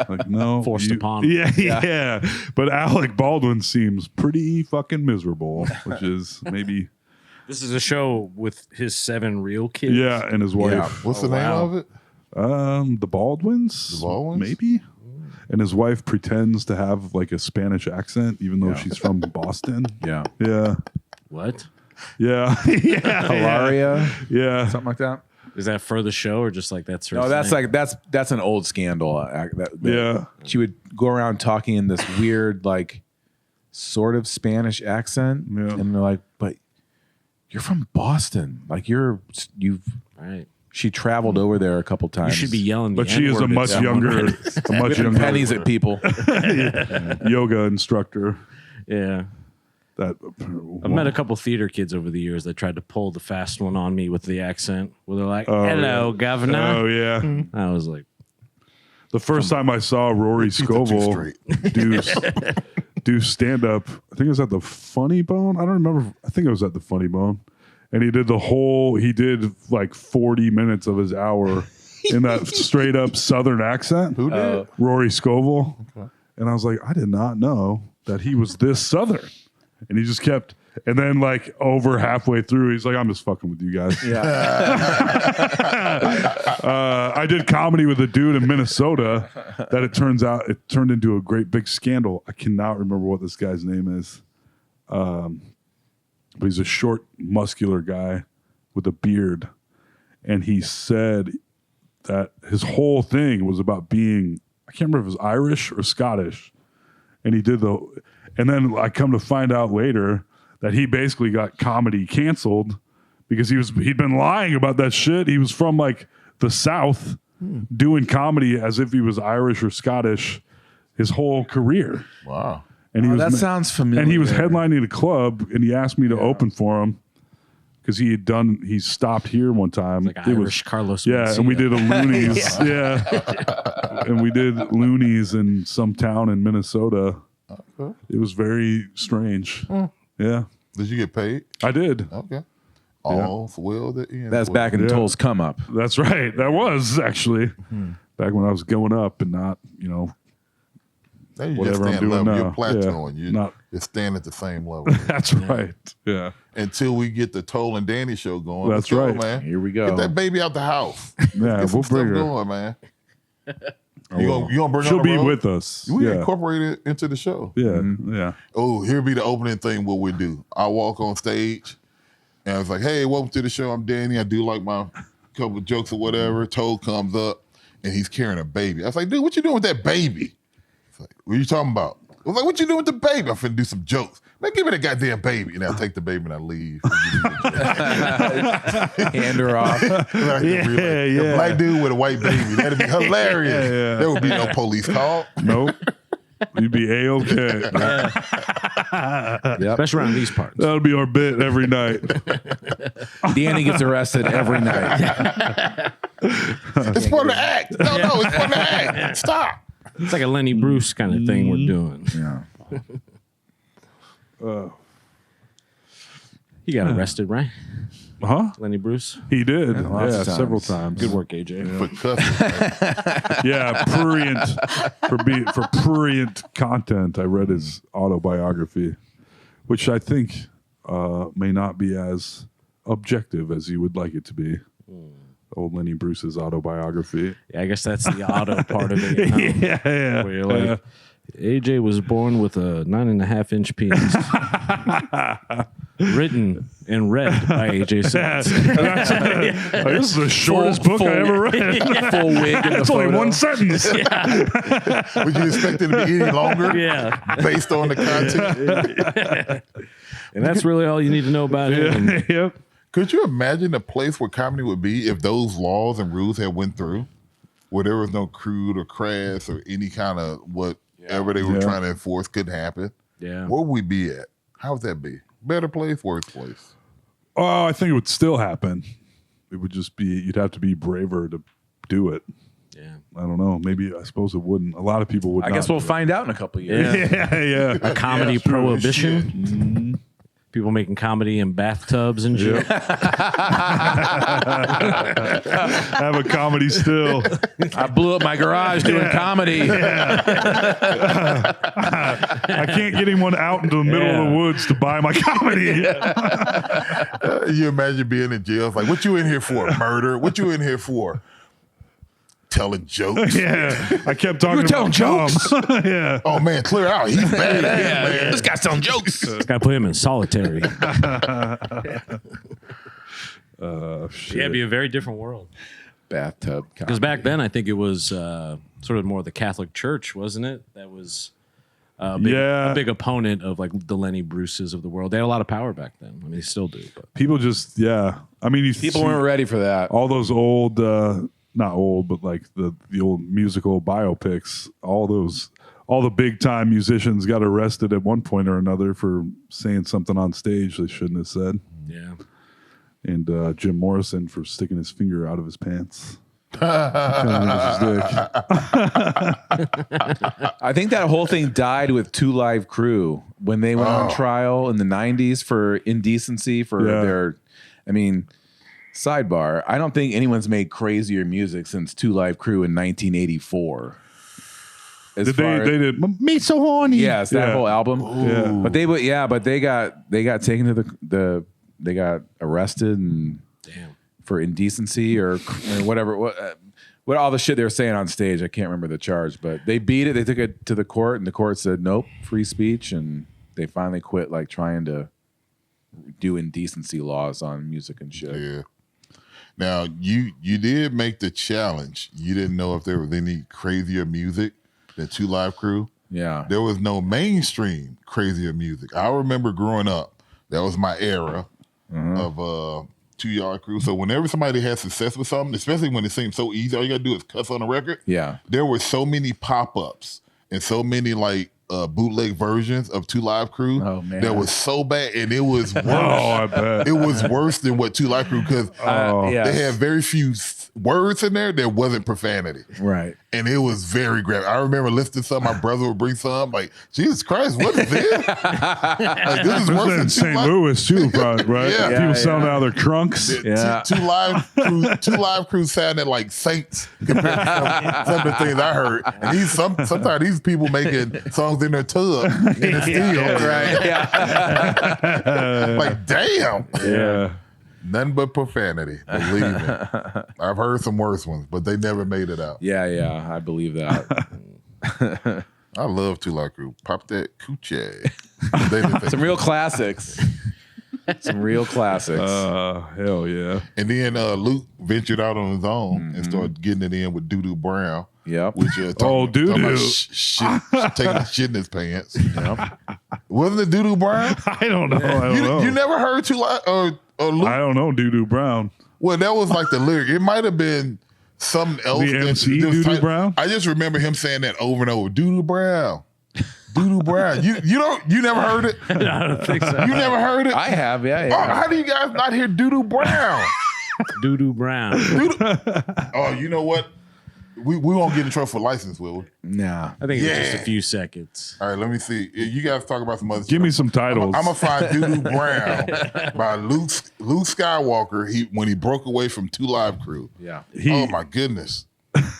Like, no, Forced upon them. Yeah. But Alec Baldwin seems pretty fucking miserable, which is maybe, This is a show with his 7 real kids. yeah, and his wife. What's the name of it? The Baldwins, The Baldwins? maybe. And his wife pretends to have like a Spanish accent, even though she's from Boston. Yeah. Yeah, What? yeah, yeah, Hilaria, yeah. something like that. Is that for the show or just like that's her No, that's thing? like that's an old scandal. Yeah. She would go around talking in this weird, like, sort of Spanish accent, Yeah. and they're like, "But you're from Boston. Like you've." right. She traveled over there a couple You times. should be yelling. But she is a much younger, pennies at people. yoga instructor. Yeah. That I've met a couple theater kids over the years that tried to pull the fast one on me with the accent, where they're like, "Hello, governor." Oh yeah. I was like, The first time I saw Rory Scovel do stand up, I think it was at the Funny Bone. I don't remember. I think it was at the Funny Bone, and he did like 40 minutes of his hour in that straight up Southern accent. Who did? Rory Scovel. Okay. And I was like, I did not know that he was this Southern. And he just kept, and then like over halfway through, he's like, I'm just fucking with you guys. Yeah. I did comedy with a dude in Minnesota that it turns out it turned into a great big scandal. I cannot remember what this guy's name is. But he's a short, muscular guy with a beard. And he said that his whole thing was about being, I can't remember if it was Irish or Scottish. And he did and then I come to find out later that he basically got comedy canceled because he'd been lying about that shit. He was from like the South doing comedy as if he was Irish or Scottish his whole career. Wow. And he That sounds familiar. And he was headlining a club and he asked me to open for him because he stopped here one time. like Irish Carlos. Yeah, Mencia. and we did a Loonies. Yeah. And we did Loonies in some town in Minnesota. Okay. It was very strange. Yeah. Did you get paid? I did. Okay. All for well the end. That's back in Toll's come up. That's right. That was actually back when I was going up and not, Now you just whatever I'm stand doing level. now. You're plateauing. Yeah. You're staying at the same level. That's right. Yeah. Until we get the Toll and Danny show going. That's Let's go, right. man. Here we go. Get that baby out the house. Yeah, Get some we'll stuff bring her. going, man. You gonna bring her She'll on the be road? with us. We Yeah. incorporate it into the show. Yeah. Yeah. Oh, here be the opening thing. What we do? I walk on stage, and I was like, "Hey, welcome to the show. I'm Danny. I do like my couple of jokes or whatever." Toll comes up, and he's carrying a baby. I was like, "Dude, what you doing with that baby?" It's like, "What are you talking about?" I was like, "What you doing with the baby?" I'm finna do some jokes. Man, give me the goddamn baby. And I take the baby and I leave. Hand her off. A black dude with a white baby. That'd be hilarious. Yeah. There would be no police call. Nope. You'd be A-okay. Especially around these parts. That'll be our bit every night. Danny gets arrested every night. It's for the act. No, it's for the act. Stop. It's like a Lenny Bruce kind of thing we're doing. Yeah. He got arrested, right? Huh? Lenny Bruce. He did. lots Yeah, of times. several times. Good work, AJ. For cussing. Yeah, prurient for prurient content. I read his autobiography, which I think may not be as objective as you would like it to be. Old Lenny Bruce's autobiography. Yeah, I guess that's the auto part of it. You know? Yeah. Where you're like, AJ was born with a 9.5-inch penis. Written and read by AJ Simmons. This is the shortest book I ever read. Full wig in the It's only photo. one sentence. Would you expect it to be any longer? Yeah. Based on the content? And that's really all you need to know about him. Yep. Could you imagine a place where comedy would be if those laws and rules had went through? Where there was no crude or crass or any kind of whatever they were trying to enforce couldn't happen? Yeah. Where would we be at? How would that be? Better place, worse place? Oh, I think it would still happen. It would just be, you'd have to be braver to do it. Yeah. I don't know. Maybe, I suppose it wouldn't. A lot of people would I not guess we'll do it. find out in a couple of years. Yeah. A comedy prohibition. People making comedy in bathtubs and shit. Have a comedy still. I blew up my garage doing comedy. I can't get anyone out into the middle of the woods to buy my comedy. You imagine being in jail. It's like, what you in here for? Murder? What you in here for? Telling jokes? Yeah. I kept talking You were telling about jokes? Tom. Yeah. Oh, man, clear out. He's bad, man. This guy's telling jokes. This guy put him in solitary. Shit. Yeah, it'd be a very different world. Bathtub. Because back then, I think it was sort of more the Catholic Church, wasn't it? That was a big opponent of like the Lenny Bruces of the world. They had a lot of power back then. I mean, they still do. But People just, I mean, you People see weren't ready for that. all those old, not old, but like the old musical biopics, all the big time musicians got arrested at one point or another for saying something on stage they shouldn't have said. yeah. And Jim Morrison for sticking his finger out of his pants. Kinda was his dick. I think that whole thing died with Two Live Crew when they went on trial in the 90s for indecency for their, I mean, sidebar. I don't think anyone's made crazier music since Two Live Crew in 1984. They did Me So Horny. Yes, that whole album. Yeah. But they got taken to they got arrested and for indecency or whatever. What all the shit they were saying on stage, I can't remember the charge, but they beat it. They took it to the court, and the court said nope, free speech, and they finally quit like trying to do indecency laws on music and shit. Yeah. Now, you did make the challenge. You didn't know if there was any crazier music than Two Live Crew. Yeah. There was no mainstream crazier music. I remember growing up, that was my era of 2 Yard Crew. So whenever somebody had success with something, especially when it seemed so easy, all you got to do is cuss on a record. Yeah. There were so many pop-ups and so many like bootleg versions of Two Live Crew that was so bad, and it was worse. I bet. It was worse than what Two Live Crew, because yes. they had very few words in there that wasn't profanity. Right. And it was very graphic. I remember listening to some, my brother would bring some, like, Jesus Christ, what is this? Like, this is This worse was in than St. Louis too, probably, right? Yeah. People selling out of their trunks. Yeah. Two Live Crew sounded like saints compared to some of the things I heard. And sometimes these people making songs in their tub and it's still Right. Yeah. like, damn. Yeah. Nothing but profanity. Believe me. I've heard some worse ones, but they never made it out. Yeah. I believe that. I love Two Live Crew. Pop that coochie. They didn't think- Some real classics. Some real classics. Hell yeah. And then Luke ventured out on his own and started getting it in with Doo-Doo Brown. Yep. Which Oh, talking about Doo-Doo. taking a shit in his pants. Yep. Wasn't it Doo-Doo Brown? I don't know. You never heard too loud or Luke? I don't know. Doo-Doo Brown. Well, that was like the lyric. It might have been something else. The MC Doo-Doo Brown? I just remember him saying that over and over. Doo-Doo Brown. Doo-Doo Brown. You never heard it? I don't think so. You never heard it? I have, yeah. Oh, how do you guys not hear Doo-Doo Brown? Doo-Doo Brown. Oh, you know what? We won't get in trouble for license, will we? Nah. I think it's just a few seconds. All right, let me see. You guys talk about some other Give me some titles. I'm gonna find Doo-Doo Brown by Luke Skywalker. When he broke away from 2 Live Crew. Yeah. Oh my goodness. Yeah.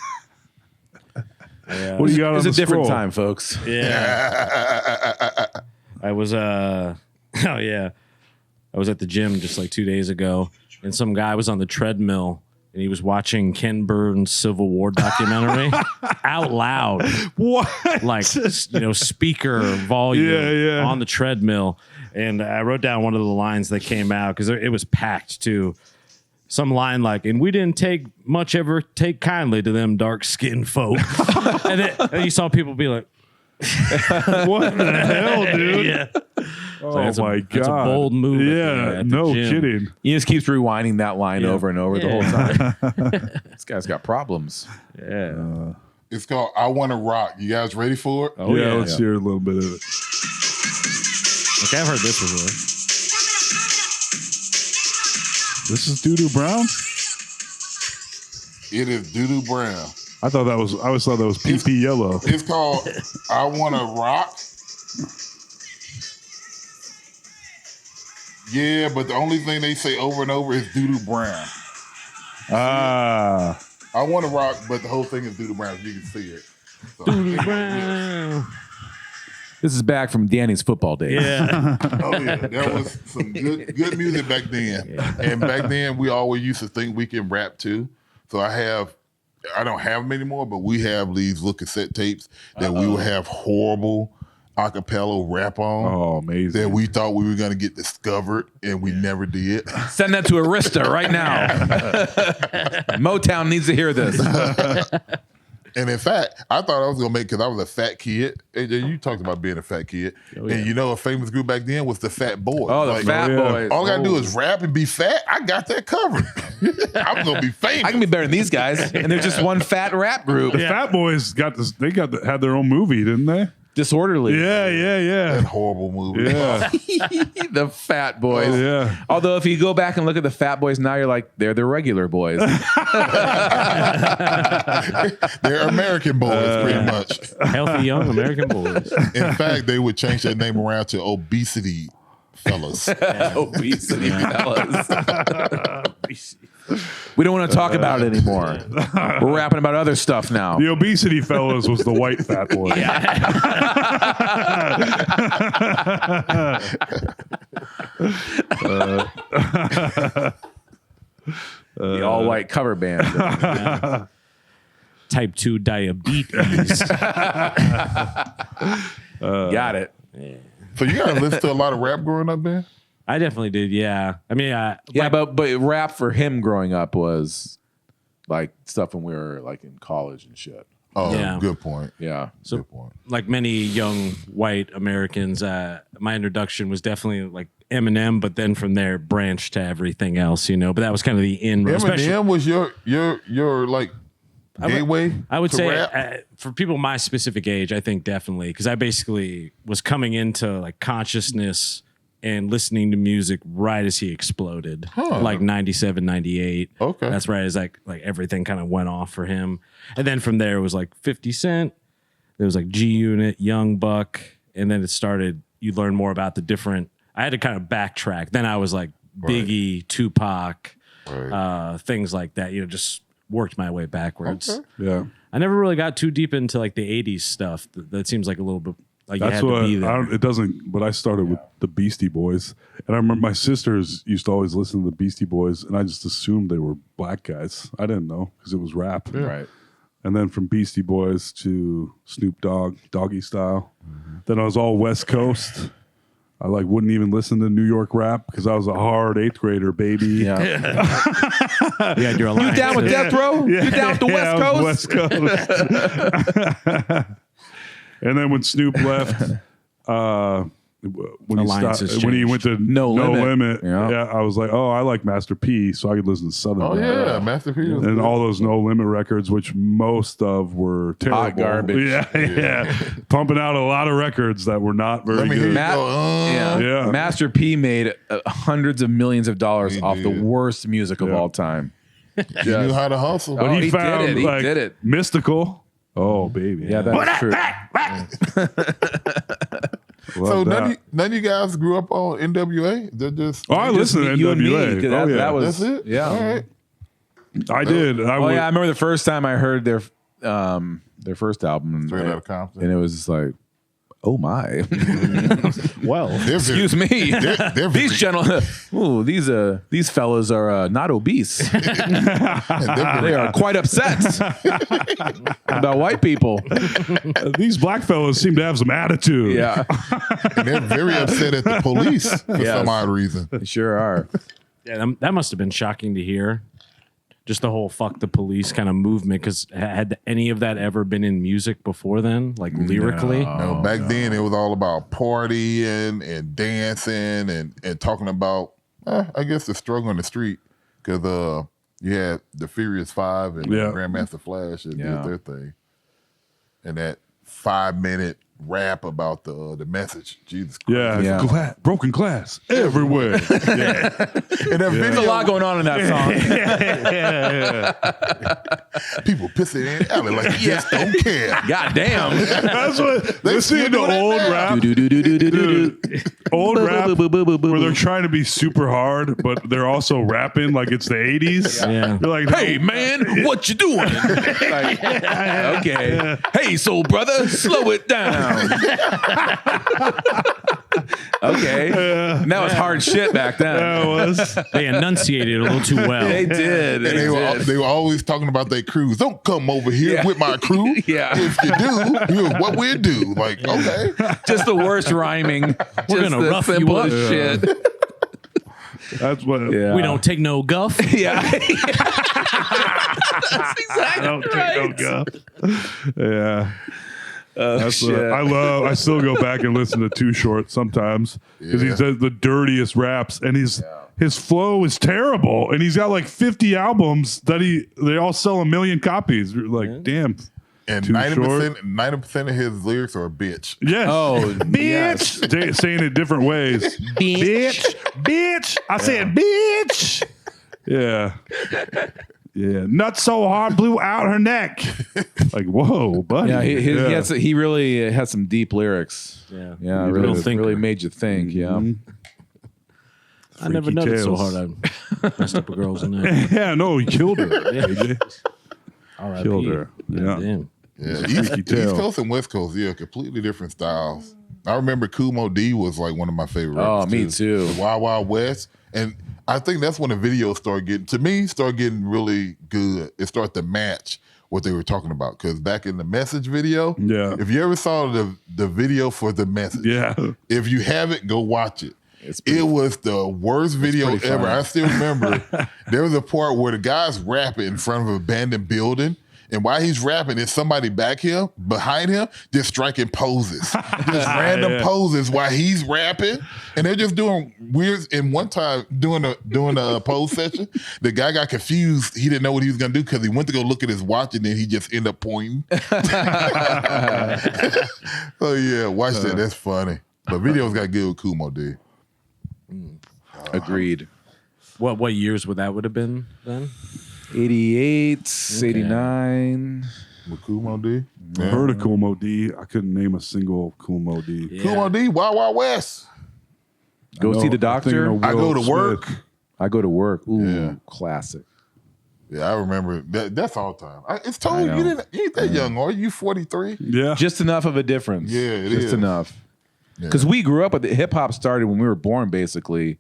What do you got It on was the a different scroll? time, folks. Yeah. I was I was at the gym just like 2 days ago, and some guy was on the treadmill and he was watching Ken Burns' Civil War documentary out loud. What? Like, speaker volume on the treadmill. And I wrote down one of the lines that came out because it was packed too. Some line like, and we didn't take kindly to them dark-skinned folk. and you saw people be like, What the hell, dude? yeah. Oh my god. That's a bold move. Yeah, at the no gym. kidding. He just keeps rewinding that line over and over the whole time. This guy's got problems. Yeah. It's called I Want to Rock. You guys ready for it? Oh, yeah, let's hear a little bit of it. Okay, I've heard this before. This is Doo-Doo Brown? It is Doo-Doo Brown. I always thought that was PP Yellow. It's called I Want to Rock. Yeah, but the only thing they say over and over is Doo-Doo Brown. Ah. I Want to Rock, but the whole thing is Doo-Doo Brown. You can see it. So, Doo-Doo Brown. This is back from Danny's football days. Yeah. oh yeah, that was some good music back then. And back then we always used to think we can rap too. So I don't have them anymore, but we have these little cassette tapes that we would have horrible acapella rap on. Oh, amazing. That we thought we were going to get discovered, and we never did. Send that to Arista right now. Motown needs to hear this. And in fact, I thought I was going to make, because I was a fat kid. AJ, you talked about being a fat kid. Oh, yeah. And a famous group back then was the Fat Boys. Oh, the Fat Boys. All I got to do is rap and be fat. I got that covered. I'm going to be famous. I can be better than these guys. And they're just one fat rap group. The Fat Boys got this. They had their own movie, didn't they? Disorderly. Yeah. That horrible movie. Yeah. The Fat Boys. Yeah. Although if you go back and look at the Fat Boys now, you're like, they're the regular boys. They're American boys, pretty much. Healthy young American boys. In fact, they would change their name around to Obesity Fellas. Obesity fellas. We don't want to talk about it anymore. We're rapping about other stuff now. The Obesity Fellas was the white Fat Boy. The all-white cover band. Type 2 diabetes. Got it. So you got to listen to a lot of rap growing up, man? I definitely did, yeah. I mean, Yeah, but rap for him growing up was like stuff when we were like in college and shit. Oh, Yeah. good point. Yeah. so Good point. like many young white Americans, my introduction was definitely like Eminem, but then from there branched to everything else, But that was kind of the in. Eminem was your like gateway. I would to say rap? for people my specific age, I think definitely, because I basically was coming into like consciousness and listening to music right as he exploded, like 97, 98. Okay. That's right as like everything kind of went off for him. And then from there it was like 50 Cent. There was like G Unit, Young Buck. And then it started, you learn more about the different, I had to kind of backtrack. Then I was like Biggie, Tupac, things like that, just worked my way backwards. Okay. Yeah. I never really got too deep into like the 80s stuff. That seems like a little bit like That's you had what to be there. it doesn't. But I started with the Beastie Boys, and I remember my sisters used to always listen to the Beastie Boys, and I just assumed they were black guys. I didn't know because it was rap. Right. And then from Beastie Boys to Snoop Dogg, Doggy Style. Then I was all West Coast. I like wouldn't even listen to New York rap because I was a hard 8th grader, baby. Yeah. Yeah, you're You down with Death Row? You down with the West Coast? West Coast. And then when Snoop left, when he went to No Limit, Yeah. I was like, oh, I like Master P, so I could listen to Southern. Oh rap. yeah, Master P. was And good. all those No Limit records, which most of were terrible. Hot garbage. Yeah. Pumping out a lot of records that were not very Let me hear good. you Matt- go. Yeah. Master P made hundreds of millions of dollars He off the did. worst music of all time. He knew how to hustle. Oh, He he found did it. He like did it. Mystical. Oh, baby. Yeah, that's true. So Love that. none of you guys grew up on NWA? They're just Oh, I listened to You and me, NWA. 'cause Oh, yeah. that was that's it. yeah. All right. I did. Oh yeah, I remember the first time I heard their first album, Straight Outta Compton. and it was just like, oh my, Well, They're very- excuse me, they're very- these gentlemen, ooh, these fellas are not obese. They are quite upset about white people. These black fellas seem to have some attitude. Yeah, and they're very upset at the police for Yes. some odd reason. they sure are. yeah, that must have been shocking to hear. Just the whole "fuck the police" kind of movement. Because had any of that ever been in music before then, like lyrically? No, back then it was all about partying and dancing and talking about, I guess, the struggle in the street. Because you had the Furious Five and Yeah. Grandmaster Flash that Yeah. did their thing. And that 5-minute rap about the message. Jesus Christ. Yeah. Yeah. Broken glass everywhere. And that There's video, a lot going on in that song. people pissing in the alley like you just don't care. God damn. That's what They listen to still do that old now. rap. Old rap where they're trying to be super hard, but they're also rapping like it's the 80s. Yeah. You're like, Hey man, what you doing? Like, okay. Hey, soul brother, slow it down. Okay. That was hard shit back then. that was. They enunciated a little too well. They did. And they were always talking about their crews. Don't come over here Yeah. with my crew. Yeah. If you do, here's what we'll do. Like, okay. Just the worst rhyming. We're Just gonna the rough you simplest up. shit. That's what. Yeah. We don't take no guff. Yeah. That's exactly Don't take right. no guff. Yeah. That's shit. what I still go back and listen to Too Short sometimes because he Yeah. does the dirtiest raps and his flow is terrible and he's got like 50 albums that they all sell 1 million copies. You're like, damn. And Too 90% of his lyrics are bitch. Yes. Oh, bitch. Saying it different ways. Bitch. I said bitch. Yeah. Yeah. Nuts so hard blew out her neck. Like, whoa, buddy. Yeah, he really has some deep lyrics. Yeah. Yeah, Real really, thinker. really made you think. Yeah. I never Freaky nutted so tales. hard I messed up a girl's neck. Yeah, no, he killed her. AJ. R.I.P. Killed her. Yeah. Damn. Yeah, freaky East tale. Coast and West Coast, yeah, completely different styles. I remember Kumo D was like one of my favorite. Oh, rappers, me too. The Wild Wild West, and I think that's when the videos start getting really good. It started to match what they were talking about because back in the Message video, Yeah. if you ever saw the video for the Message, Yeah. if you haven't, go watch it. It's It was the worst video pretty ever. fun. I still remember there was a part where the guy's rapping in front of an abandoned building. And while he's rapping, there's somebody behind him, just striking poses. Just random poses while he's rapping. And they're just doing weird. And one time doing a pose session, the guy got confused. He didn't know what he was going to do because he went to go look at his watch and then he just ended up pointing. Oh, yeah. Watch that. That's funny. But videos got good with Kumo D. Agreed. What years would have been then? 88, 89. With Kumo D. I heard of Kumo D. I couldn't name a single Kumo D. Yeah. Kumo D, Wild Wild West. Go see the doctor. I go to work. I go to work. Ooh, Yeah. classic. Yeah, I remember that. That's all time. It's totally I you know. ain't that young, are you? 43? Yeah. Just enough of a difference. Yeah, it Just is. enough. Because we grew up with hip hop started when we were born, basically.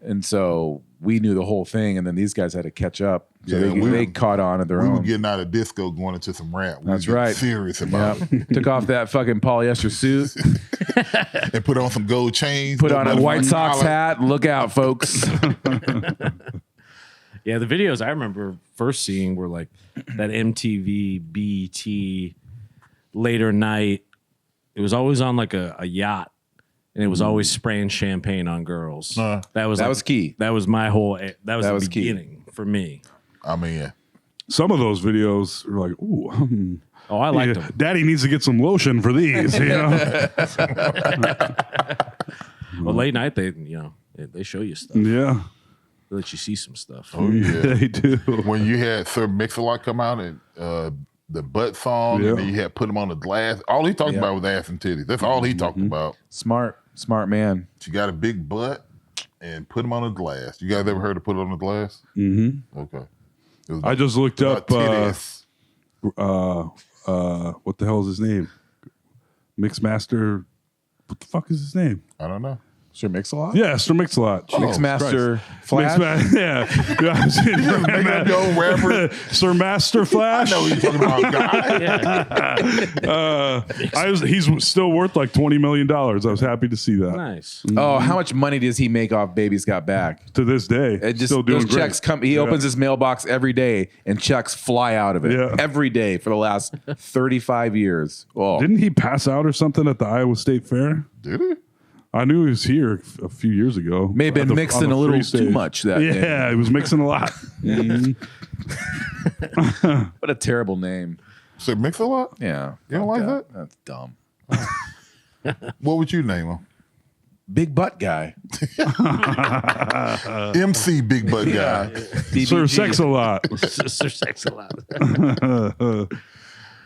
And so we knew the whole thing, and then these guys had to catch up. So Yeah, they caught on at their We own. were getting out of disco, going into some rap. We That's were getting right. Serious about it, Took off that fucking polyester suit, and put on some gold chains. put on a double White Sox collar. hat. Look out, folks. Yeah, the videos I remember first seeing were like that MTV, BET, later night. It was always on like a yacht, and it was always spraying champagne on girls. That was key. That was my whole. That was That the was key. beginning for me. I mean, Some of those videos are like, ooh, Oh, I liked them. Daddy needs to get some lotion for these. You know? Well, late night they show you stuff. Yeah, They let you see some stuff. oh yeah. they do. When you had Sir Mix-a-Lot come out and the butt song, Yeah. and then you had put him on the glass. All he talked about was ass and titties. That's all he talked about. Smart man. She got a big butt and put him on the glass. You guys ever heard of put it on the glass? Mm-hmm. Okay. It was I just looked about up titties. what the hell is his name? Mixmaster. What the fuck is his name? I don't know. Sure, Mix-a-Lot? Yeah, Sir Mix-a-Lot. Mixmaster Flash? Yeah. Make up your own rapper. Sir Master Flash. I know you're talking about guy. He's still worth like $20 million. I was happy to see that. Nice. Oh, how much money does he make off Baby's Got Back? To this day, It just still doing those great. checks come. He opens his mailbox every day, and checks fly out of it Yeah. every day for the last 35 years. Oh, Didn't he pass out or something at the Iowa State Fair? Did he? I knew he was here a few years ago. may have been At the- mixing on the a little free too stage. much that day. Yeah, he was mixing a lot. What a terrible name. So Mix-a-Lot? Yeah, You don't like God, that? That's dumb. What would you name him? Big butt guy. MC Big Butt Guy. Sir Sex a lot. Sir Sex a lot.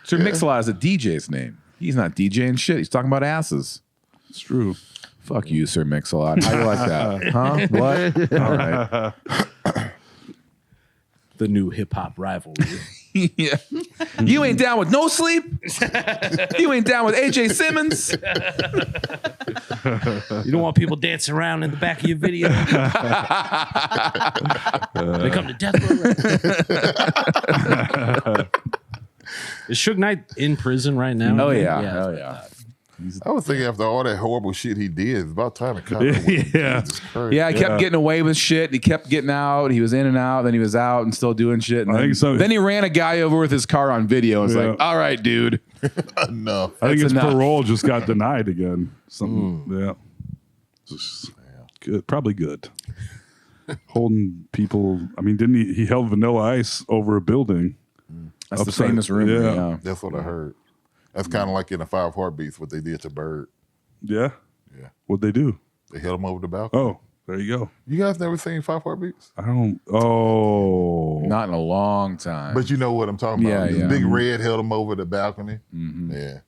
Sir Mix-a-Lot is a DJ's name. He's not DJing shit. He's talking about asses. It's true. Fuck you, Sir Mix-a-Lot. How you like that? Huh? What? All right. The new hip hop rivalry. Yeah. You ain't down with No Sleep? You ain't down with AJ Simmons? You don't want people dancing around in the back of your video. They come to death row. Is Suge Knight in prison right now? Oh, yeah. Hell yeah. I was thinking after all that horrible shit he did, it's about time to cut it. Yeah. Jesus Christ. Yeah, he kept getting away with shit. He kept getting out. He was in and out. Then he was out and still doing shit. And I think so. Then he ran a guy over with his car on video. It's Yeah. like, all right, dude. Enough. I think That's his enough. parole just got denied again. Something. Yeah. Just good. Probably good. Holding people. I mean, didn't he held Vanilla Ice over a building? That's the Upside- famous rumor. yeah. Yeah. That's what I heard. That's kind of like in the 5 Heartbeats, what they did to Bird. Yeah. Yeah. What'd they do? They held him over the balcony. Oh, there you go. You guys never seen 5 Heartbeats? I don't. Oh. Not in a long time. But you know what I'm talking Yeah, about. yeah. Big Red held him over the balcony. Yeah.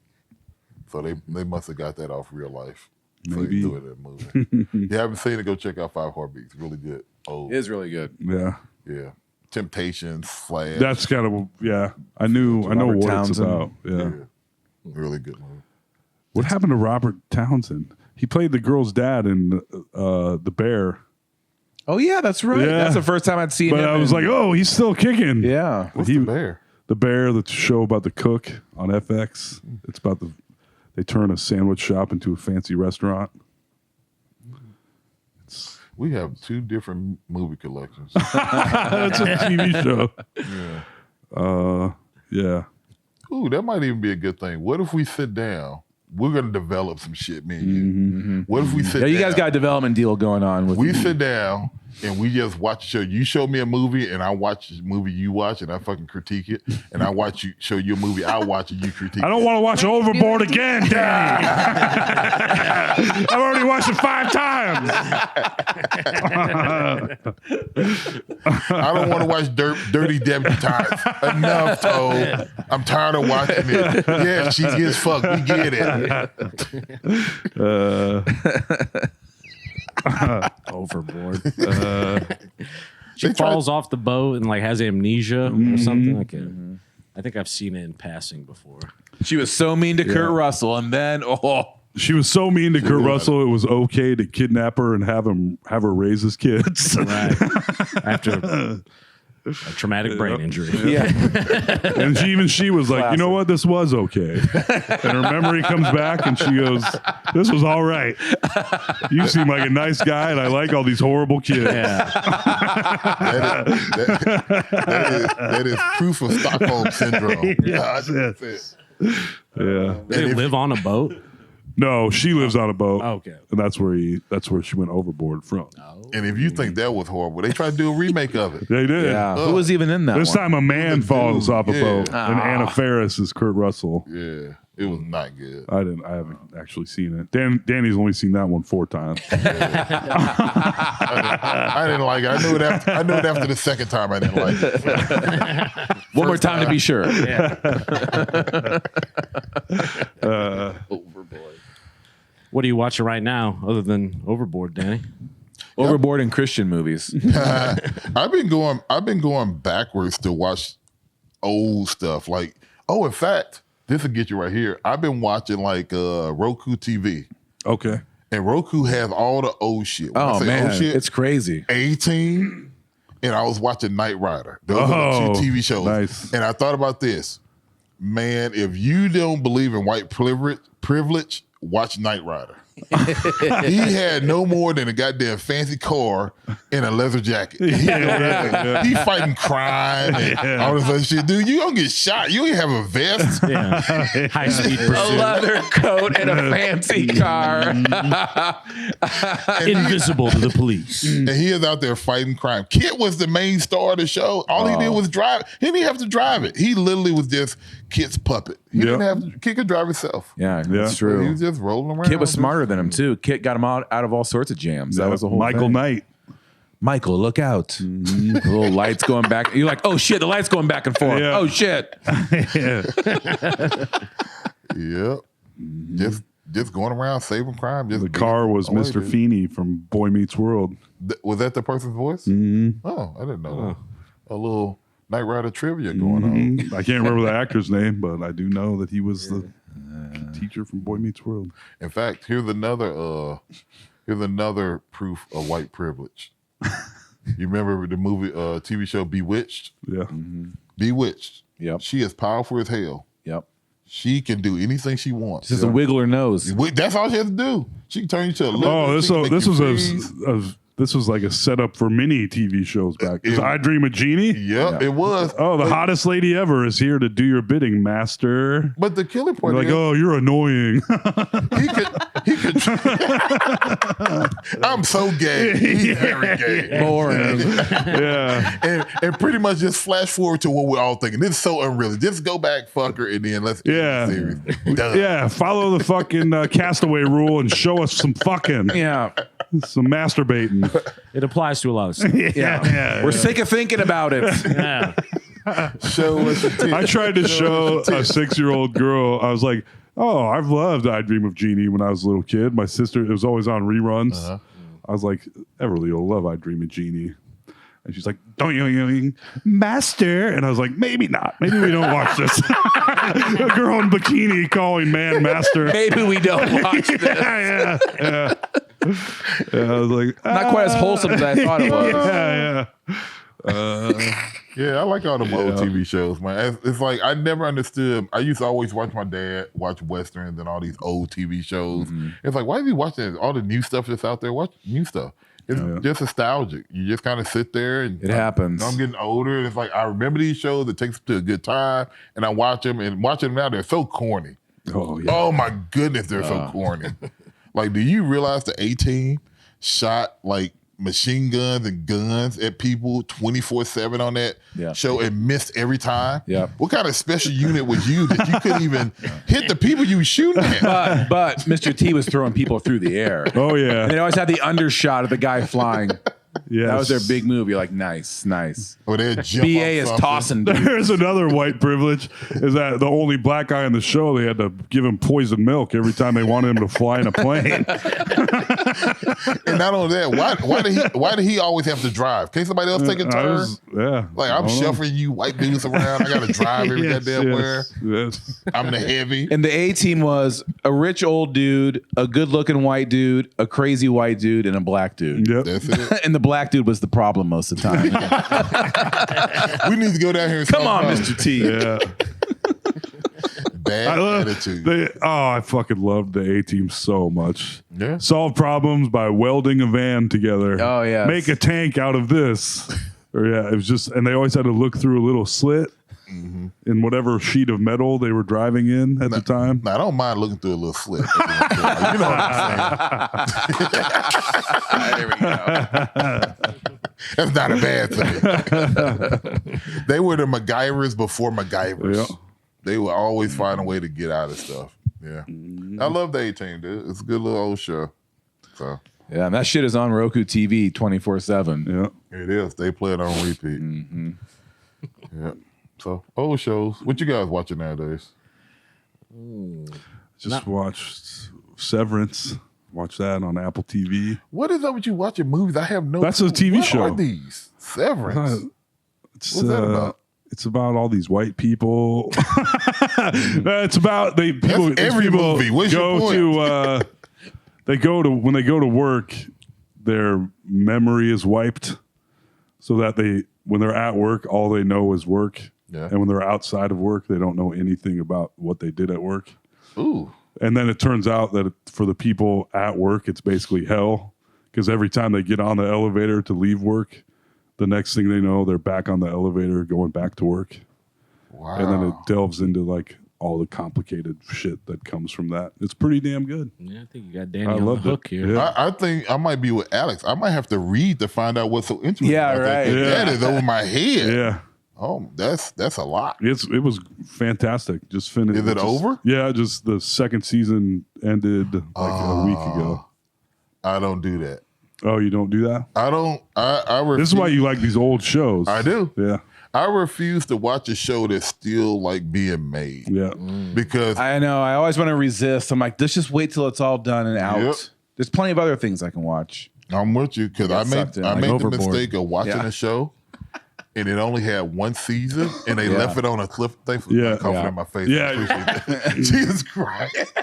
So they must have got that off real life. So they Maybe. do it in a movie. You haven't seen it, go check out 5 Heartbeats. Really good. Oh, it is really good. Yeah. yeah. Temptations, Flash. That's kind of yeah. I know Robert what Townsend. it's about. Yeah. yeah. Really good movie. What happened to Robert Townsend? He played the girl's dad in The Bear. Oh, yeah, that's right. Yeah. That's the first time I'd seen But him. I was like, oh, he's still kicking. yeah. What's He- the bear? The Bear, the show about the cook on FX. It's about they turn a sandwich shop into a fancy restaurant. We have 2 different movie collections. That's a TV show. Yeah. Ooh, that might even be a good thing. What if we sit down? We're going to develop some shit, me and you. What if we sit Yeah, down? you guys got a development deal going on with We sit down and we just watch a show. You show me a movie and I watch the movie you watch and I fucking critique it. And I watch you show you a movie I watch and you critique I don't it. want to watch Overboard again, Danny. I've already watched it 5 times. I don't want to watch Dirty Debutantes. Enough, Toad. I'm tired of watching it. Yeah, she gets fucked. We get it. Overboard. She falls off the boat and like has amnesia or something. Okay. I think I've seen it in passing before. She was so mean to Kurt Russell, and then She was so mean to Kurt Russell, it was okay to kidnap her and have her raise his kids. Right. After a traumatic brain injury. Yeah. And she was like, you know what? This was okay. And her memory comes back and she goes, this was all right. You seem like a nice guy and I like all these horrible kids. Yeah. That is proof of Stockholm syndrome. Yes. Yeah. Did they live on a boat? No, she lives on a boat. Okay. And that's where she went overboard from. And if you think that was horrible, they tried to do a remake of it. They did. Yeah. Who was even in that This one? time a man falls off a boat, Yeah. and Anna Faris is Kurt Russell. Yeah, it was not good. I haven't actually seen it. Danny's only seen that one 4 times. I didn't like it. I knew it after the second time. I didn't like it. One more time to be sure. What are you watching right now other than Overboard, Danny? Overboard in Christian movies. I've been going backwards to watch old stuff. Like, in fact, this will get you right here. I've been watching like Roku TV. Okay. And Roku has all the old shit. When I Oh say man, old shit, it's crazy. 18, and I was watching Knight Rider. Those are the 2 TV shows. Nice. And I thought about this. Man, if you don't believe in white privilege, watch Knight Rider. He had no more than a goddamn fancy car and a leather jacket. He fighting crime and all this other shit. Dude, you gonna get shot. You ain't have a vest. Yeah. High speed A pursuit. leather coat and a fancy car. Invisible to the police. And he is out there fighting crime. Kit was the main star of the show. All he did was drive. He didn't have to drive it. He literally was just Kit's puppet. He didn't have to. Kit could drive himself. Yeah, that's He true. was just rolling around. Kit was smarter than him too. Kit got him out of all sorts of jams. That was the whole Michael thing. Knight. Michael, look out. The little lights going back. You're like, oh shit, the lights going back and forth. Yeah. Oh shit. Yep. Just going around saving crime. Just The car was being- Mr. Feeney from Boy Meets World. Was that the person's voice? Mm-hmm. Oh, I didn't know that. A little Knight Rider trivia going on. I can't remember the actor's name, but I do know that he was the teacher from Boy Meets World. In fact, here's another proof of white privilege. You remember the movie, TV show Bewitched? Yeah. Bewitched. Yep. She is powerful as hell. Yep. She can do anything she wants. Just a wiggle her nose. That's all she has to do. She can turn you to a lizard. Oh, She can make this you was freeze. this was like a setup for many TV shows back. Is It- I Dream of Jeannie? Yep, it was. Oh, the hottest lady ever is here to do your bidding, master. But the killing part You're like, is, oh, you're annoying. he could. I'm so gay. He's very gay. Boring. Yeah. And pretty much just flash forward to what we're all thinking. This is so unrealistic. Just go back, fucker, and then let's get Yeah. serious. Done. Yeah. Follow the fucking Castaway rule and show us some fucking, Yeah. some masturbating. It applies to a lot of stuff. Yeah. We're sick of thinking about it. Yeah. Show us the tits. I tried to show a 6-year-old girl. I was like, oh, I've loved I Dream of Jeannie when I was a little kid. My sister, it was always on reruns. I was like, Everly, you'll love I Dream of Jeannie. And she's like, don't you, master? And I was like, maybe not. Maybe we don't watch this. A girl in bikini calling man master. Maybe we don't watch this. Yeah. I was like, Not quite as wholesome as I thought it was. Yeah. Yeah, I like all them old TV shows, man. It's like I never understood. I used to always watch my dad watch westerns and all these old TV shows. It's like, why is he watching all the new stuff that's out there? Watch new stuff. It's just nostalgic. You just kind of sit there and It happens. I'm getting older. And it's like I remember these shows. It takes me to a good time, and I watch them. And watching them now, they're so corny. Oh, yeah. Oh my goodness, they're so corny. Like, do you realize the A-Team shot like machine guns and guns at people 24/7 on that show and missed every time? Yeah. What kind of special unit was you that you couldn't even hit the people you were shooting at? But Mr. T was throwing people through the air. Oh, yeah. And they always had the undershot of the guy flying. Yes. That was their big move. You're like, nice. Or they jump BA off is something. tossing. Dude. There's another white privilege is that the only black guy on the show, they had to give him poison milk every time they wanted him to fly in a plane. And not only that, why did he always have to drive? Can't somebody else take a turn? Like, I'm shuffling you white dudes around. I got to drive every goddamn where. Yes. I'm the heavy. And the A team was a rich old dude, a good looking white dude, a crazy white dude, and a black dude. Yep. That's it. And the black dude was the problem most of the time. We need to go down here and Come talk on, about Mr. T. Yeah. bad attitude. I fucking loved the A team so much. Yeah. Solve problems by welding a van together. Oh, yes. Make a tank out of this. Or it was just, and they always had to look through a little slit in whatever sheet of metal they were driving in at the time. Now, I don't mind looking through a little slit. You know what I'm saying? There we go. That's not a bad thing. They were the MacGyvers before MacGyvers. Yeah. They would always find a way to get out of stuff. Yeah. I love the A-Team, dude. It's a good little old show. So Yeah, and that shit is on Roku TV 24/7. Yeah. it is. They play it on repeat. Yeah. So old shows. What you guys watching nowadays? Just watched Severance. Watch that on Apple TV. What is up with you watching movies? I have no That's a clue. TV What show. are these? Severance. It's, What's that about? It's about all these white people. It's about people. That's every these people movie. What's your go to when they go to work, their memory is wiped, so that when they're at work, all they know is work. Yeah. And when they're outside of work, they don't know anything about what they did at work. Ooh. And then it turns out that for the people at work, it's basically hell, because every time they get on the elevator to leave work, the next thing they know, they're back on the elevator going back to work. Wow. And then it delves into like all the complicated shit that comes from that. It's pretty damn good. Yeah, I think you got Danny I on the loved it. hook here. Yeah. I think I might be with Alex. I might have to read to find out what's so interesting. Yeah, about that, right. 'cause Yeah. That is over my head. Yeah. Oh, that's a lot. It was fantastic. Just finished. Is it over? Yeah, just the second season ended like a week ago. I don't do that. Oh, you don't do that? I don't. I refuse. This is why you like these old shows. I do. Yeah. I refuse to watch a show that's still like being made Yeah. because I know. I always want to resist. I'm like, let's just wait till it's all done and out. Yep. There's plenty of other things I can watch. I'm with you because I Got made sucked in, I like made the Overboard. mistake of watching Yeah. a show. And it only had one season, and they Yeah. left it on a cliff. Thanks for Yeah. coughing Yeah. in my face. Yeah. I appreciate that. Jesus Christ.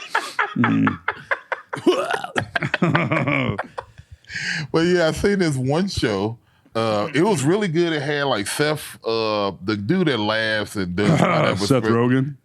But yeah, I seen this one show. It was really good. It had like Seth, the dude that laughs and does whatever. Seth Rogen.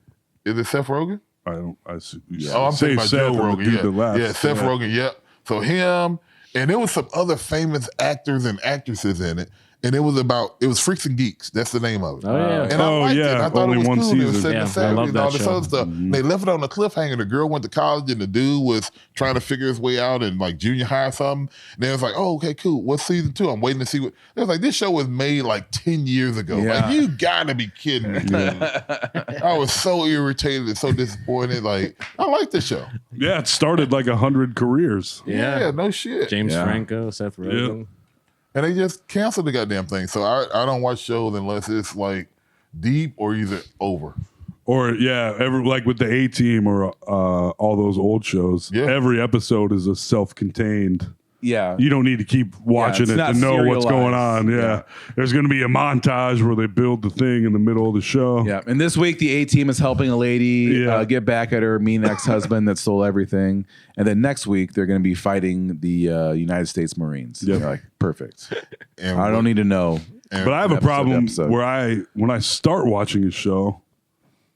Is it Seth Rogen? I don't. I s- Oh, I'm say thinking about Seth Joe and the Rogan. dude Yeah, that laughs. yeah, Seth Rogen. Yep. So him, and there was some other famous actors and actresses in it. And it was Freaks and Geeks. That's the name of it. Oh, yeah. And I Oh, liked it. yeah. I thought Only it was one cool. It was season. set in Yeah, the I 70s love and all that this show. other stuff. They left it on a cliffhanger. The girl went to college and the dude was trying to figure his way out in like junior high or something. And they was like, oh, okay, cool. What's season 2? I'm waiting to see what. They was like, this show was made like 10 years ago. Yeah. Like, you gotta be kidding me. dude. I was so irritated and so disappointed. Like, I like this show. Yeah, it started like 100 careers. Yeah, no shit. James Yeah. Franco, Seth Rogen. And they just canceled the goddamn thing. So I don't watch shows unless it's like deep or either over. Or like with the A Team or all those old shows. Yeah. Every episode is a self-contained. Yeah. You don't need to keep watching it's it not to know what's going on. serialized. Yeah. There's going to be a montage where they build the thing in the middle of the show. Yeah, and this week the A team is helping a lady Yeah. get back at her mean ex-husband that stole everything, and then next week they're going to be fighting the United States Marines. Yep. You're like, perfect. And I don't need to know. But I have a Episode, problem episode. where when I start watching a show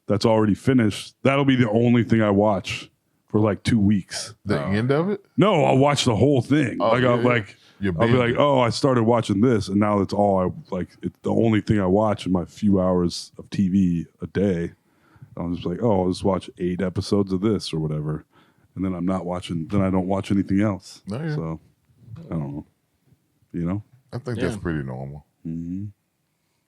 that's already finished, that'll be the only thing I watch for like 2 weeks. the end of it. No, I'll watch the whole thing. Oh, I'll yeah. You're I'll be binging. like, oh, I started watching this, and now it's all I like. It's the only thing I watch in my few hours of TV a day. I'm just like, oh, I'll just watch 8 episodes of this or whatever, and then I'm not watching. Then I don't watch anything else. Oh, yeah. So I don't know. You know? I think Yeah. that's pretty normal.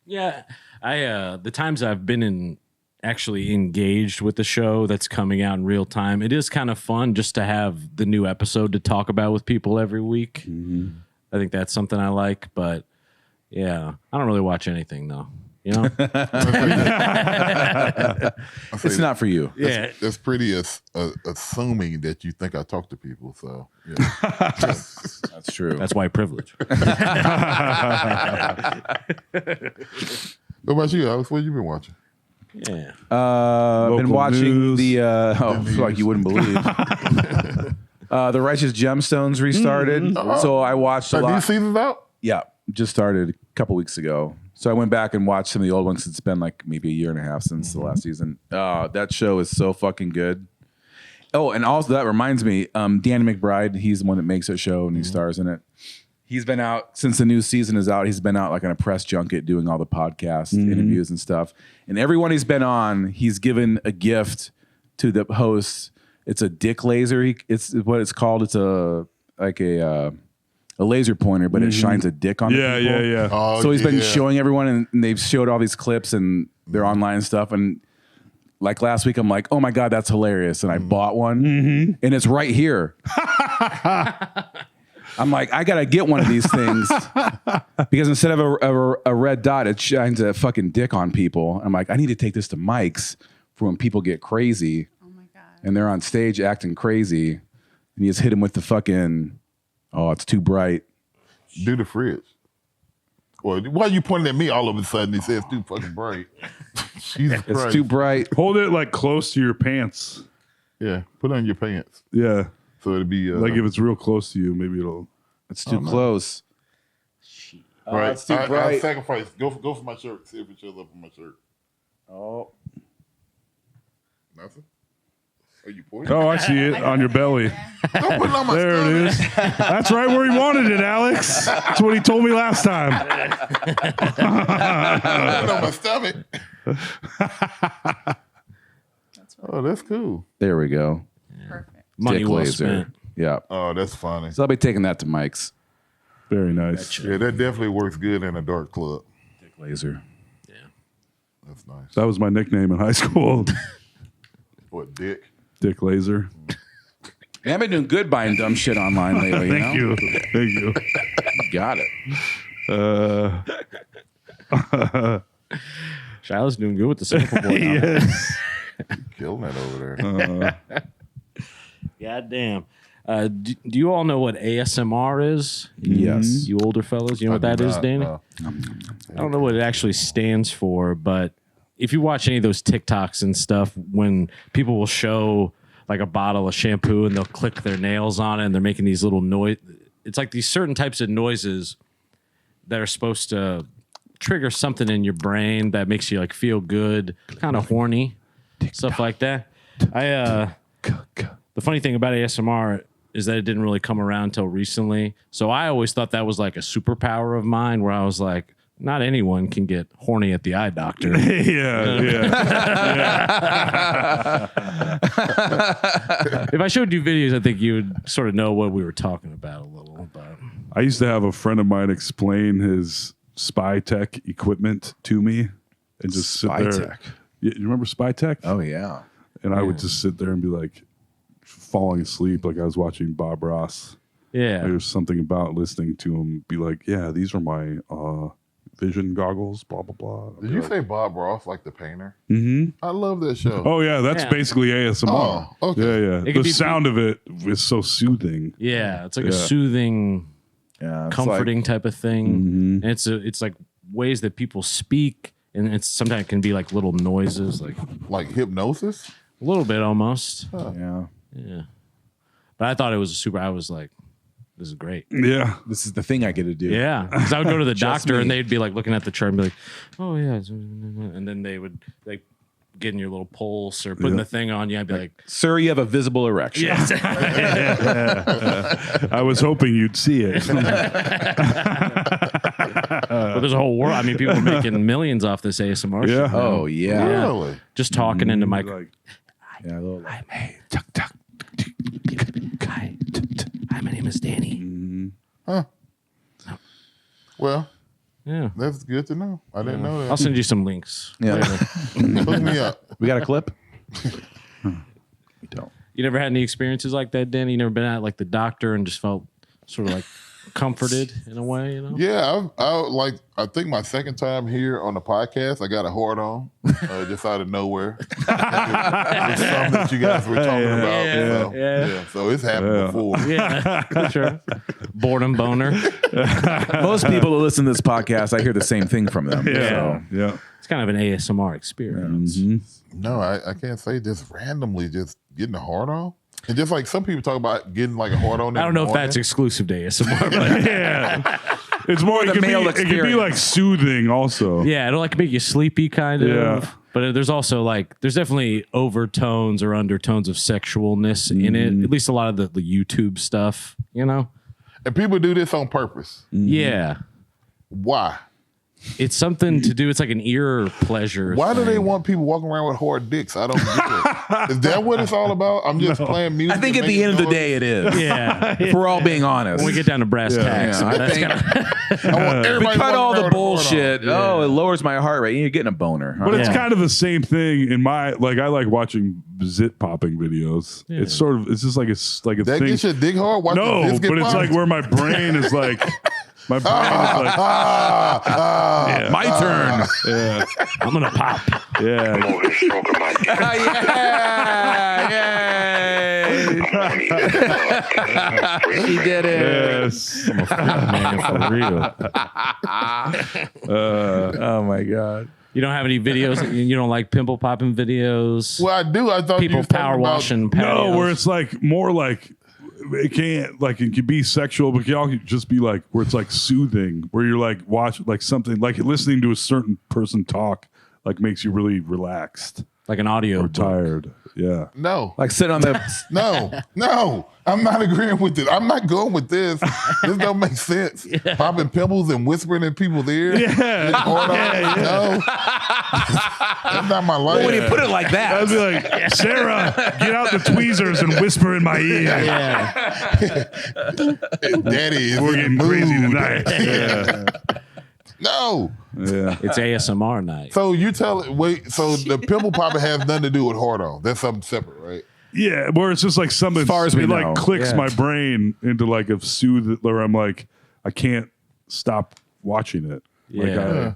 Yeah, I the times I've been actually engaged with the show that's coming out in real time, it is kind of fun just to have the new episode to talk about with people every week. I think that's something I like. But yeah, I don't really watch anything though. You know? It's not for you. Yeah. That's pretty assuming that you think I talk to people. So yeah. That's true. That's white privilege. What about you, Alex? What you been watching? Yeah. Been watching news. like you wouldn't believe. The Righteous Gemstones restarted. So I watched a Are lot. these seasons out? Yeah, just started a couple weeks ago. So I went back and watched some of the old ones. It's been like maybe a year and a half since the last season. That show is so fucking good. Oh, and also that reminds me, Danny McBride, he's the one that makes that show and he stars in it. He's been out since the new season is out. He's been out like on a press junket doing all the podcast interviews and stuff. And everyone he's been on, he's given a gift to the host. It's a dick laser. It's what it's called. It's a laser pointer, but it shines a dick on the people. Yeah. Oh, So he's been yeah. showing everyone, and they've showed all these clips, and they're online and stuff. And like last week, I'm like, oh my God, that's hilarious. And I bought one, and it's right here. I'm like, I got to get one of these things because instead of a red dot, it shines a fucking dick on people. I'm like, I need to take this to Mike's for when people get crazy. Oh my God. And they're on stage acting crazy. And you just hit him with the fucking, oh, it's too bright. Do the fridge. Well, why are you pointing at me all of a sudden? He says too fucking bright. Jesus It's Christ. too bright. Hold it like close to your pants. Yeah, put on your pants. Yeah. So it'll be Like if it's real close to you, maybe it'll. It's too close. right. it's too I bright. sacrifice. Go for my shirt. See if it shows up on my shirt. Oh. Nothing. Are you pointing? Oh, I see it on your belly. Don't put it on my There stomach. it is. That's right where he wanted it, Alex. That's what he told me last time. Put it on my stomach. Oh, that's cool. There we go. Perfect. Money Dick well laser. spent. Yeah. Oh, that's funny. So I'll be taking that to Mike's. Very nice. Yeah, that definitely works good in a dark club. Dick laser. That's nice. That was my nickname in high school. What, Dick? Dick Laser. Man, I've been doing good buying dumb shit online lately. Thank you. Thank you. Got it. Shiloh's doing good with the sample board. now. Yes. Killing it over there. God damn. Do you all know what ASMR is? Yes. You older fellas, you know what that is, Danny? I don't know what it actually stands for, but if you watch any of those TikToks and stuff, when people will show like a bottle of shampoo and they'll click their nails on it and they're making these little noise, it's like these certain types of noises that are supposed to trigger something in your brain that makes you like feel good, kind of horny, stuff like that. The funny thing about ASMR is that it didn't really come around until recently. So I always thought that was like a superpower of mine where I was like, not anyone can get horny at the eye doctor. Yeah. If I showed you videos, I think you would sort of know what we were talking about a little. But I used to have a friend of mine explain his spy tech equipment to me and just sit Spy there. tech. Yeah, you remember spy tech? Oh, yeah. And I would just sit there and be like falling asleep like I was watching Bob Ross. yeah, There's something about listening to him be like, yeah, these are my vision goggles, blah, blah, blah. Did you say Bob Ross, like the painter? Mm-hmm. I love that show. Oh, yeah, that's Yeah. basically ASMR. Oh, okay. Yeah. It could The be- sound of it is so soothing. yeah, it's like a Yeah. soothing, Yeah. It's comforting type of thing. Mm-hmm. And it's like ways that people speak, and it's sometimes it can be like little noises, like Like hypnosis? a little bit almost. yeah. Yeah, but I thought it was I was like, this is great. Yeah. This is the thing I get to do. Yeah, because I would go to the Just doctor me. and they'd be like looking at the chart and be like, "Oh yeah," and then they would like getting your little pulse or putting the thing on you. I'd be like, Sir, you have a visible erection. "Yes." I was hoping you'd see it. But there's a whole world. I mean, people are making millions off this ASMR. Yeah. shit. Oh, yeah. Really? Just talking into my. Like, Yeah, a little, Hi, my name is Danny. Well, Yeah, that's good to know. I didn't know I'll that. send you some links. yeah. Hook me up. We got a clip? We don't. You never had any experiences like that, Danny? You never been at like the doctor and just felt sort of like comforted in a way, you know? Yeah, I think my second time here on the podcast, I got a hard on just out of nowhere. It's something that you guys were talking about. So it's happened before. Yeah, sure. Boredom boner. Most people who listen to this podcast, I hear the same thing from them. Yeah. So. Yeah. It's kind of an ASMR experience. No, I can't say just randomly just getting a hard on. And just like some people talk about getting like a hard on. I don't know if that's exclusive to ASMR, but Yeah. It's more, the it could male be experience. like soothing also. yeah, it'll like make you sleepy kind of. Yeah. But there's also like there's definitely overtones or undertones of sexualness in it. At least a lot of the YouTube stuff, you know? And people do this on purpose. Yeah. Why? It's something to do. It's like an ear pleasure. Why do thing. they want people walking around with hard dicks? I don't get it. Is that what it's all about? I'm just playing music. I think at and the end of the making day, it is. Yeah. If we're all being honest. When we get down to brass tacks, Yeah, I that's think- kinda, noise. I want We everybody cut all walking the around with a hard on. bullshit. Oh, it lowers my heart rate. You're getting a boner. But it's Yeah. kind of the same thing in my I like watching zit popping videos. Yeah. It's sort of it's just like a That thing. gets your dick hard? Watch No, this get but it's popped? like where my brain is like my brain is like yeah, My turn. yeah, I'm gonna pop. yeah. He did it. Yes. Man, for real. Oh my god. You don't have any videos. You don't like pimple popping videos. Well, I do. I thought you People was talking power about- washing. Patios. No, where it's like more like it can't like it can be sexual, but it can also just be like where it's like soothing, where you're like watch like something like listening to a certain person talk like makes you really relaxed like an audio or book. tired. Yeah. No. Like sit on the. No. I'm not agreeing with this. I'm not going with this. This don't make sense. Popping pimples and whispering in people's ears. Yeah. No. That's not my life. When you put it like that. I'd be like, Sarah, get out the tweezers and whisper in my ear. Yeah. Daddy is We're in the getting crazy mood. tonight. Yeah. No. Yeah. It's ASMR night. So you tell it, wait, so the pimple popping has nothing to do with hard on. That's something separate, right? Yeah, where it's just like something As far as we it know. like clicks Yeah. my brain into like a soothe where I'm like, I can't stop watching it. Yeah.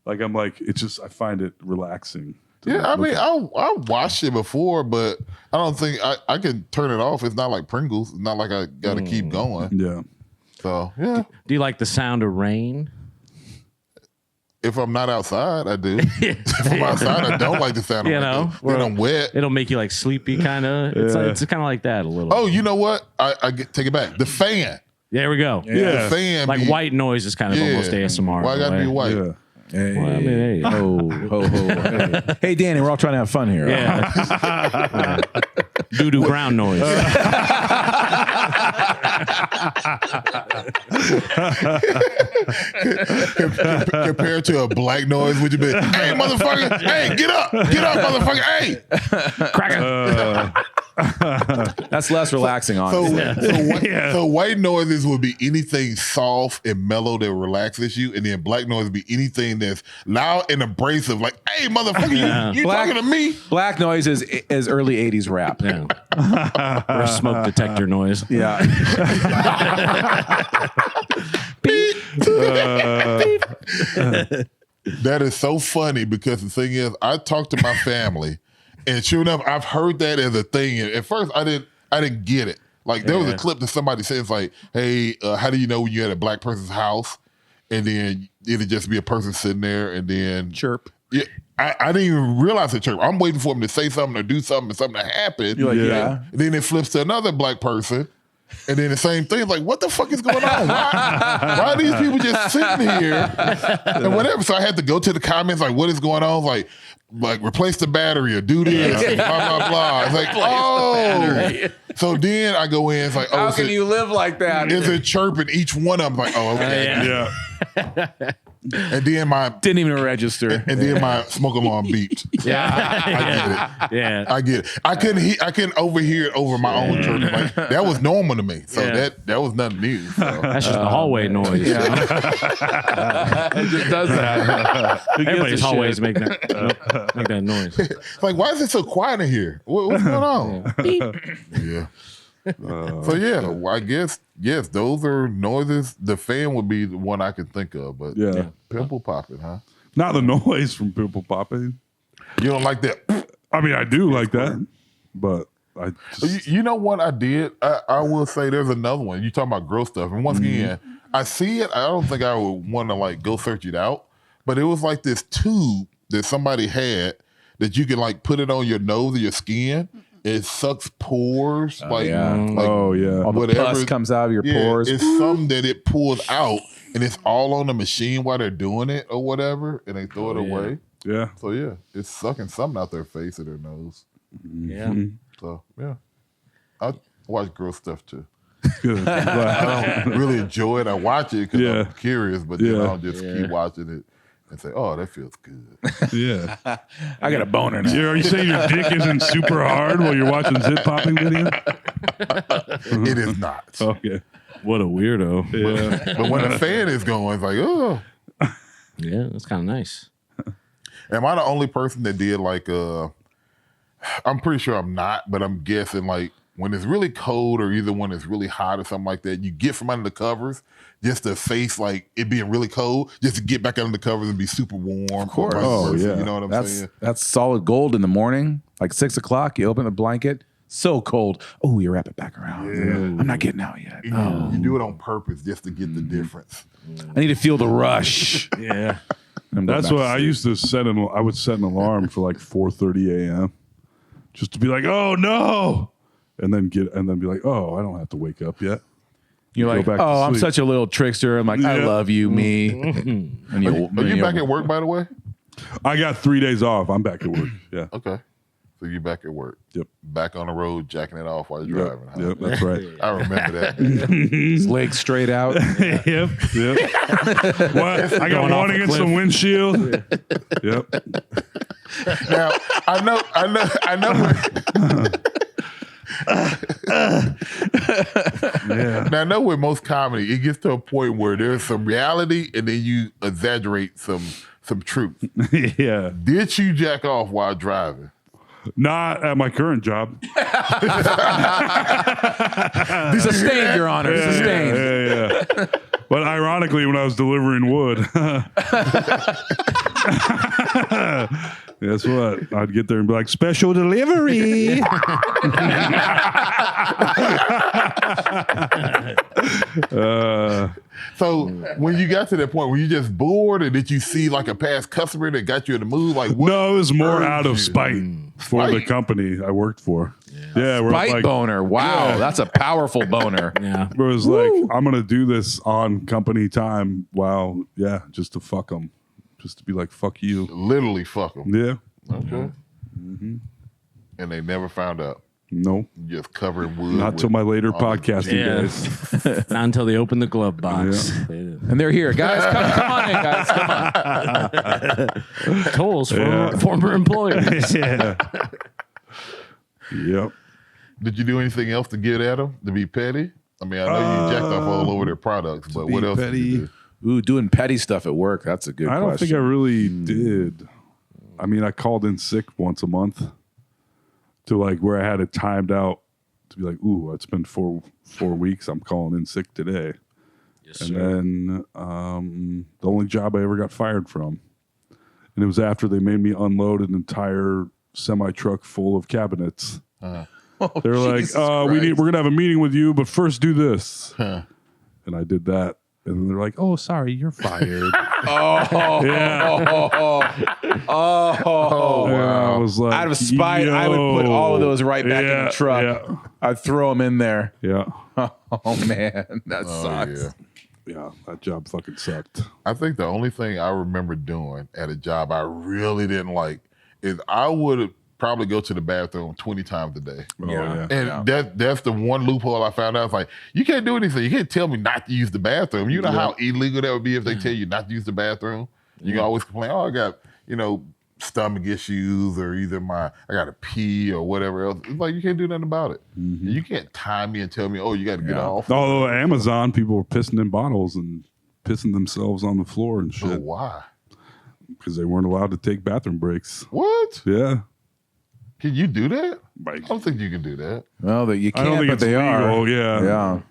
I'm like, it's just I find it relaxing. to Yeah, I look mean, at. I watched it before, but I don't think I can turn it off. It's not like Pringles. It's not like I got to keep going. Yeah. So, yeah. Do you like the sound of rain? If I'm not outside, I do. If I'm outside, I don't like the sound of You it. know, Then I'm wet. It'll make you like sleepy, kind of. It's, Yeah. it's kind of like that a little. Oh, you know what? Take it back. The fan. There we go. Yeah. The fan. Like be- white noise is kind of Yeah. almost ASMR. Why I got to be in a way. white? Yeah. Hey, Well, I mean, hey. ho, ho, ho. Hey. Hey, Danny, we're all trying to have fun here. Yeah. Doo-doo brown noise. Compared to a black noise, would you be, hey, motherfucker, hey, get up, motherfucker, hey. That's less relaxing, So, honestly. so white noises would be anything soft and mellow that relaxes you, and then black noise would be anything that's loud and abrasive, like, hey, motherfucker, you Black- talking to me? Black noise is early 80s rap. Yeah. Or smoke detector noise. Yeah. That is so funny because the thing is, I talk to my family, and sure enough, I've heard that as a thing. And at first, I didn't get it. Like there was a clip that somebody says, like, "Hey, how do you know when you're at a black person's house?" And then it'd just be a person sitting there, and then Chirp. Yeah, I didn't even realize the chirp. I'm waiting for him to say something or do something, and something to happen. You're like, Yeah. yeah. And then it flips to another black person. And then the same thing, like, what the fuck is going on? Why are these people just sitting here and whatever? So I had to go to the comments, like, what is going on? Like replace the battery or do this, and blah, blah, blah. It's like, oh. So then I go in, it's like, oh, How it's can a- you live like that? Is it chirping each one of them? Like, oh, okay. Yeah. Yeah. And then my register. smoke alarm beeped. Yeah. Yeah. I get it. I couldn't overhear it over my own chirping. Like that was normal to me. So Yeah. that was nothing new. So. That's just the hallway noise. It just does that. Everybody's hallways make that noise. Like, why is it so quiet in here? What's going on? Yeah. So yeah, well, I guess yes, those are noises. The fan would be the one I could think of, but Yeah. pimple popping, huh? Not the noise from pimple popping. You don't like that? I mean, I do like that, but I just You know what I did? I will say there's another one. You talking about gross stuff, and once again, I see it. I don't think I would want to like go search it out, but it was like this tube that somebody had that you can like put it on your nose or your skin. It sucks pores, like oh yeah. All the whatever pus comes out of your pores. It's something that it pulls out, and it's all on the machine while they're doing it or whatever, and they throw it away. Yeah. So yeah, it's sucking something out their face or their nose. Yeah. So yeah, I watch gross stuff too. Good. I'm glad. I don't really enjoy it. I watch it because Yeah. I'm curious, but then Yeah. I'll just keep watching it and say, "Oh, that feels good." Yeah. I got a boner now. Are you saying your dick isn't super hard while you're watching zip popping video? It is not. Okay. What a weirdo. Yeah. But when the fan is going, it's like, oh. Yeah, that's kind of nice. Am I the only person that did like I'm pretty sure I'm not, but I'm guessing like when it's really cold or either when it's really hot or something like that, you get from under the covers just to face like it being really cold, just to get back under the covers and be super warm. Of course. Oh, yeah. You know what I'm saying? That's solid gold in the morning. Like 6 o'clock, you open the blanket. So cold. Oh, you wrap it back around. I'm not getting out yet. You do it on purpose just to get the difference. I need to feel the rush. Yeah. That's what I used to set I would set an alarm for like 4:30 a.m. just to be like, oh no, and then be like, oh, I don't have to wake up yet. You're Go like, back to oh, I'm sleep. such a little trickster. I'm like, I Yeah. love you, me. And Are you back at work, by the way? I got 3 days off. I'm back at work. Yeah. Okay. So you back at work. Yep. Back on the road, jacking it off while you're Yep. driving. Huh? Yep. That's right. I remember that. His legs straight out. Yep. Yep. What? I got Going off one a against cliff. the windshield. Yep. Now I know. Yeah. Now I know with most comedy, it gets to a point where there's some reality and then you exaggerate some truth. Yeah. Did you jack off while driving? Not at my current job. Sustained, Your Honor. Sustained. Yeah. But ironically, when I was delivering wood, guess what? I'd get there and be like, special delivery. So when you got to that point, were you just bored, or did you see like a past customer that got you in the mood? Like what? No, it was more urged out of you? spite for the Spite? company I worked for. Yeah, we're Bite like, boner. Wow. That's a powerful boner. Yeah. it was like, I'm going to do this on company time. Wow. Yeah, just to fuck them. Just to be like, fuck you. Literally fuck them. Yeah. Okay. And they never found out. No. Just covering wood. Not till my later all the podcasting Yeah. days. Not until they open the glove box. And they're here. Guys, come on in, guys. Come on. Tolls for Yeah. former employers. Yeah. Yep. Did you do anything else to get at them to be petty? I mean, I know you jacked off all over their products, but be what else did you petty. do? Ooh, doing petty stuff at work. That's a good I don't question. think I really did. I mean, I called in sick once a month to like where I had it timed out to be like, ooh, it's been four weeks. I'm calling in sick today. Yes, And sir. then the only job I ever got fired from. And it was after they made me unload an entire semi truck full of cabinets. They're like, Jesus we're Christ. gonna have a meeting with you, but first do this. Huh. And I did that. And they're like, oh, sorry, you're fired. Oh, Yeah. oh, And I was like, out of spite, I would put all of those right back in Yeah, the truck. Yeah. I'd throw them in there. Yeah. Oh man, that Oh, sucks. yeah. Yeah. That job fucking sucked. I think the only thing I remember doing at a job I really didn't like is I would probably go to the bathroom 20 times a day. Yeah. And that's the one loophole I found out. It's like, you can't do anything. You can't tell me not to use the bathroom. You know how illegal that would be if they tell you not to use the bathroom? You can always complain, oh, I got, stomach issues or either I got to pee or whatever else. It's like, you can't do nothing about it. You can't time me and tell me, oh, you got to get off. Although Amazon, people were pissing in bottles and pissing themselves on the floor and So shit why? because they weren't allowed to take bathroom breaks. What? Yeah. Can you do that? Like, I don't think you can do that. Well, that you I don't can't, think but it's they legal. are. Yeah. Yeah.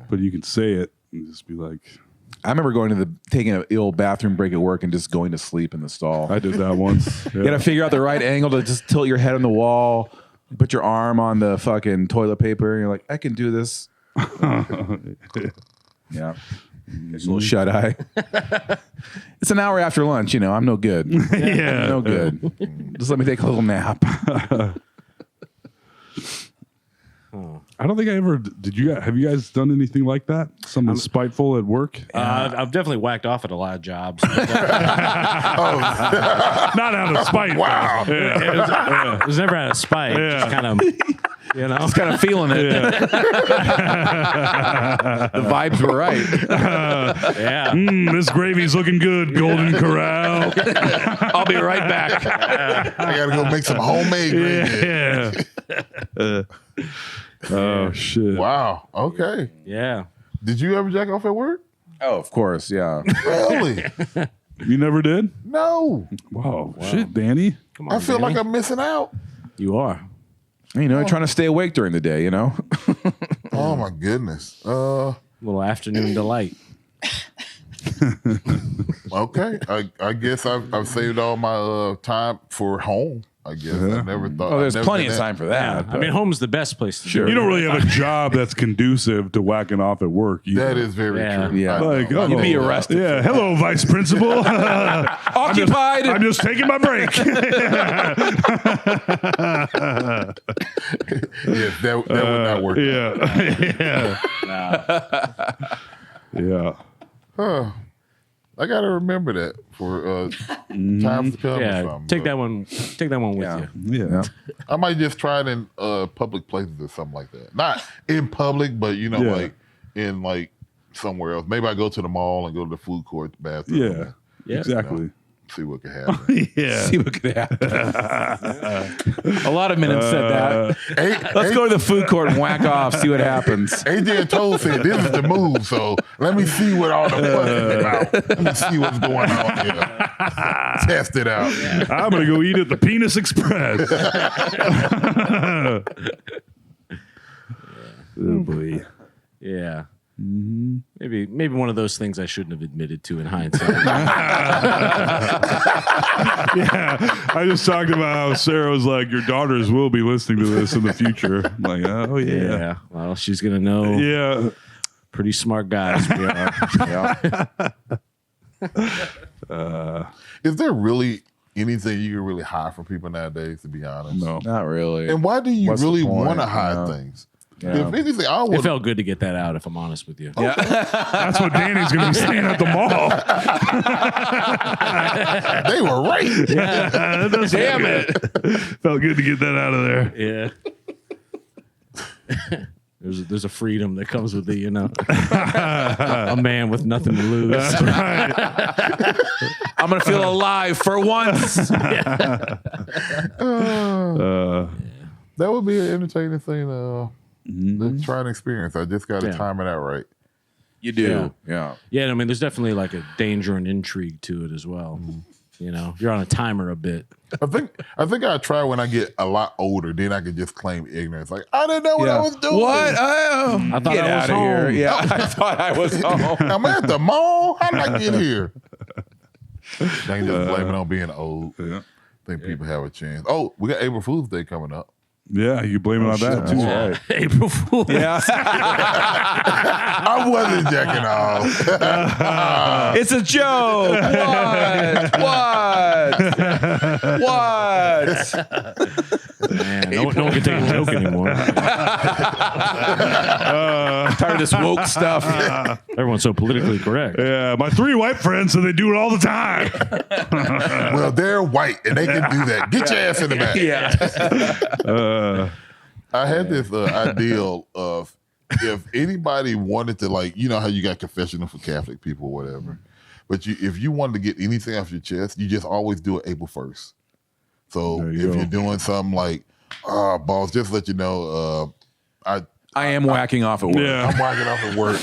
But you can say it and just be like, I remember going to taking an ill bathroom break at work and just going to sleep in the stall. I did that once. You got to figure out the right angle to just tilt your head on the wall, put your arm on the fucking toilet paper, and you're like, I can do this. Yeah. It's a little shut eye. It's an hour after lunch, I'm no good. Yeah. No good. Just let me take a little nap. I don't think I ever did. Have you guys done anything like that? Something spiteful at work? I've definitely whacked off at a lot of jobs. Not out of spite. Wow. It was never out of spite. Yeah. Just kind of, Just kind of feeling it. The vibes were right. yeah. This gravy's looking good, Golden Corral. I'll be right back. I gotta go make some homemade gravy. Yeah. Oh shit! Wow. Okay. Yeah. Did you ever jack off at work? Oh, of course, yeah. Really? You never did? No. Wow. Shit, Danny. Come on, I feel Danny. like I'm missing out. You are. Trying to stay awake during the day, Oh my goodness. Little afternoon delight. Okay. I guess I've saved all my time for home. I guess I never thought. Oh, there's I've never plenty done of that. time for Yeah. that. I mean, home's the best place to do You it. don't really have a job that's conducive to whacking off at work. Either. That is very Yeah. true. Yeah. I know. Like, I oh, know You'd be that. arrested. Yeah. Hello, Vice Principal. Occupied. I'm just taking my break. Yes, that would not work. Yeah. Yeah. I got to remember that for times to come. or Yeah. something. Take that one. Take that one with Yeah. you. Yeah. I might just try it in public places or something like that. Not in public, but Yeah. like in like somewhere else. Maybe I go to the mall and go to the food court bathroom. Yeah. Yeah. Exactly. See what can happen. Yeah. See what could happen. A lot of men have said that. Let's go to the food court and whack off, see what happens. AJ and Toad said this is the move, so let me see what all the fuss is about. Let me see what's going on here. Test it out. I'm gonna go eat at the Penis Express. Oh boy. Yeah. Maybe one of those things I shouldn't have admitted to in hindsight. Yeah. I just talked about how Sarah was like, your daughters will be listening to this in the future. I'm like, oh yeah. yeah. Well, she's gonna know. Yeah. Pretty smart guys we are. Is there really anything you can really hide from people nowadays, to be honest? No. Not really. And why do you What's the really point? want to hide Yeah. things? Yeah. If anything, I It would. felt good to get that out, if I'm honest with you. That's what Danny's gonna be saying at the mall. They were right. Damn it. Felt good to get that out of there. Yeah. There's a freedom that comes with it, a man with nothing to lose. That's right. I'm going to feel alive for once. That would be an entertaining thing to try and experience. I just got to Yeah. time it out right. You do. Yeah. Yeah, I mean, there's definitely like a danger and intrigue to it as well. You're on a timer a bit. I think I'll try when I get a lot older. Then I can just claim ignorance. Like, I didn't know what I was doing. What? I thought Get I was out of here. home. Yeah, I thought I was home. I'm at the mall. How did I get here? I can just blame it on being old. Yeah. I think people have a chance. Oh, we got April Fool's Day coming up. Yeah, you blame it on that too. Right. April Fool. Yeah. I wasn't jacking off. It's a joke. What? Man, no one can take a joke anymore. Tired of this woke stuff. Everyone's so politically correct. Yeah, my 3 white friends, so they do it all the time. Well, they're white and they can do that. Get your ass in the back. Yeah. I had this ideal of if anybody wanted to, like, you know how you got confessional for Catholic people or whatever, but if you wanted to get anything off your chest, you just always do it April 1st. So There if you go. you're doing something like, boss, just let you know, I I am whacking off at work. Yeah. I'm whacking off at work.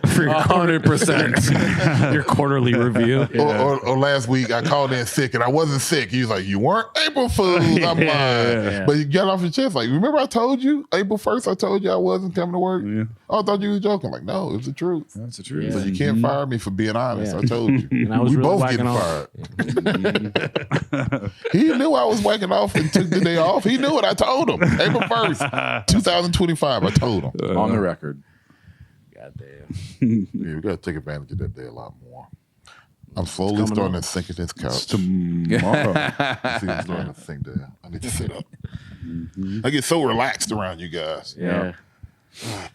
For your 100%. your quarterly review. Or last week I called in sick and I wasn't sick. He was like, "You weren't April Fools." I'm lying. Yeah. But you got off your chest. Like, remember I told you April 1st, I told you I wasn't coming to work? Yeah. Oh, I thought you was joking. Like, no, it was the truth. That's the truth. So you can't fire me for being honest. Yeah. I told you. And I was we really both whacking getting off. fired. He knew I was whacking off and took the day off. He knew it. I told him. April 1st, 2025. I told him. On the record. Goddamn. Yeah, we got to take advantage of that day a lot more. I'm slowly starting to sink in this couch. Tomorrow. See, I'm starting to sink there. I need to sit up. I get so relaxed around you guys. Yeah.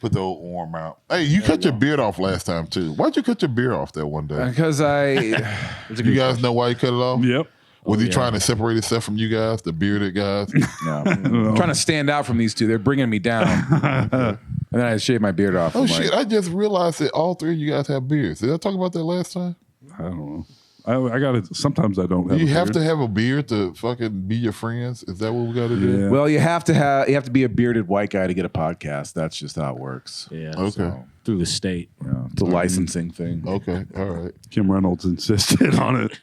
Put the old arm out. Hey, you cut your beard off last time too. Why'd you cut your beard off that one day? Because You guys know why you cut it off? Yep. Was he trying to separate himself from you guys, the bearded guys? I'm trying to stand out from these two. They're bringing me down. And then I shaved my beard off. Oh I'm shit! like, I just realized that all three of you guys have beards. Did I talk about that last time? I don't know. I got it. Sometimes I don't have. You a have beard. to have a beard to fucking be your friends. Is that what we got to do? Yeah. well, you have to be a bearded white guy to get a podcast. That's just how it works. Yeah. Okay. So, Through the state. it's a licensing thing. Okay. All right. Kim Reynolds insisted on it.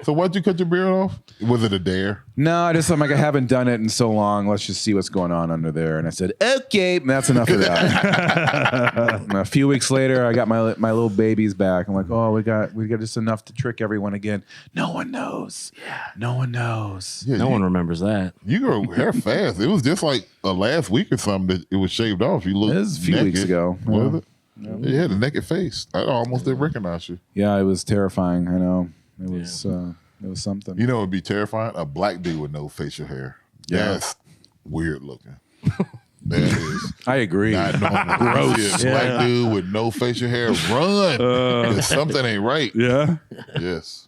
So why'd you cut your beard off? Was it a dare? No, I'm like, I haven't done it in so long. Let's just see what's going on under there. And I said, okay, that's enough of that. And a few weeks later, I got my little babies back. I'm like, oh, we got just enough to trick everyone again. No one knows. Yeah. No one knows. Yeah, No one remembers that. You grow hair fast. It was just like last week or something that it was shaved off. You looked It was a few naked. weeks ago. Was it? You had a naked face. I almost didn't recognize you. Yeah, it was terrifying. I know. It was something. You know what would be terrifying? A black dude with no facial hair. Yeah. That's weird looking. That is I agree. not normal. Gross. Black dude with no facial hair. Run. 'Cause something ain't right. Yeah. Yes.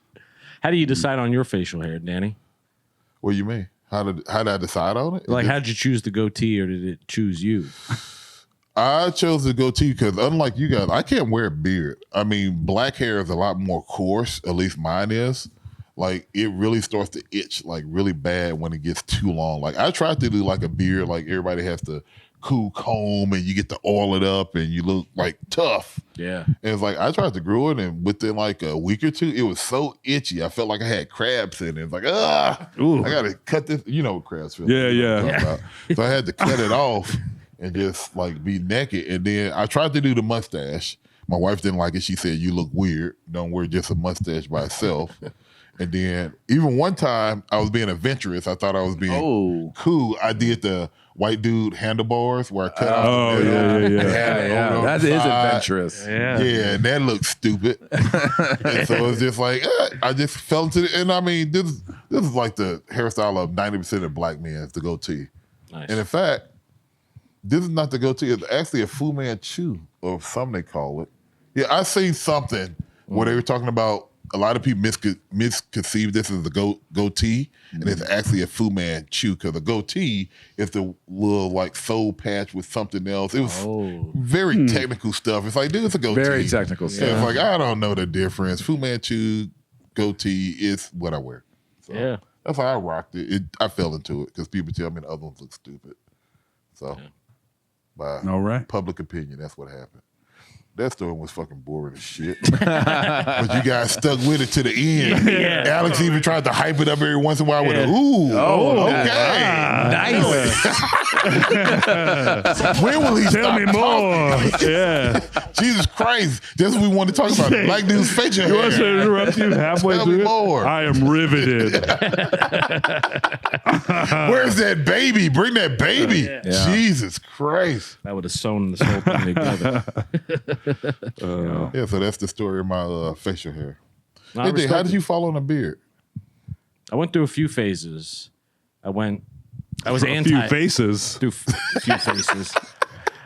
How do you decide on your facial hair, Danny? What do you mean? How did I decide on it? Like, how'd you choose the goatee, or did it choose you? I chose the goatee because unlike you guys, I can't wear a beard. I mean, black hair is a lot more coarse, at least mine is. Like, it really starts to itch like really bad when it gets too long. Like, I tried to do like a beard, like everybody has to cool comb and you get to oil it up and you look like tough. Yeah. And it's like, I tried to grow it and within like a week or two, it was so itchy. I felt like I had crabs in it. It's like, I got to cut this. You know what crabs feel Yeah, like. You know what I'm yeah. talking about. So I had to cut it off and just like be naked. And then I tried to do the mustache. My wife didn't like it. She said, "You look weird. Don't wear just a mustache by itself." And then even one time I was being adventurous. I thought I was being cool. I did the white dude handlebars where I cut off. Oh, the middle yeah. and had it over That the is side. adventurous. Yeah. Yeah, and that looked stupid. And so it's just like I just fell into it. And I mean, this is like the hairstyle of 90% of black men is the goatee. Nice. And in fact, this is not the goatee. It's actually a Fu Manchu, or something they call it. Yeah, I seen something where they were talking about a lot of people misconceive this as the goatee, and it's actually a Fu Manchu because the goatee is the little like soul patch with something else. It was very technical stuff. It's like, dude, it's a goatee. Very technical Yeah, stuff. it's like, I don't know the difference. Fu Manchu goatee is what I wear. So Yeah. that's how I rocked it. I fell into it because people tell me the other ones look stupid. So by All right. public opinion, that's what happened. That story was fucking boring as shit. But you guys stuck with it to the end. Yeah. Alex even tried to hype it up every once in a while with a ooh. Okay. Nice. When will he Tell stop me more. talking? Yeah. Jesus Christ. That's what we want to talk about. Black dude's facial You want to hair. interrupt you halfway Tell me through it? more. I am riveted. Where's that baby? Bring that baby. Yeah. Jesus Christ. That would have sewn this whole thing together. Yeah, so that's the story of my facial hair. No, I Hey, Dick, how respect did it. you fall on a beard? I went through a few phases. I was A anti few faces. through a few faces.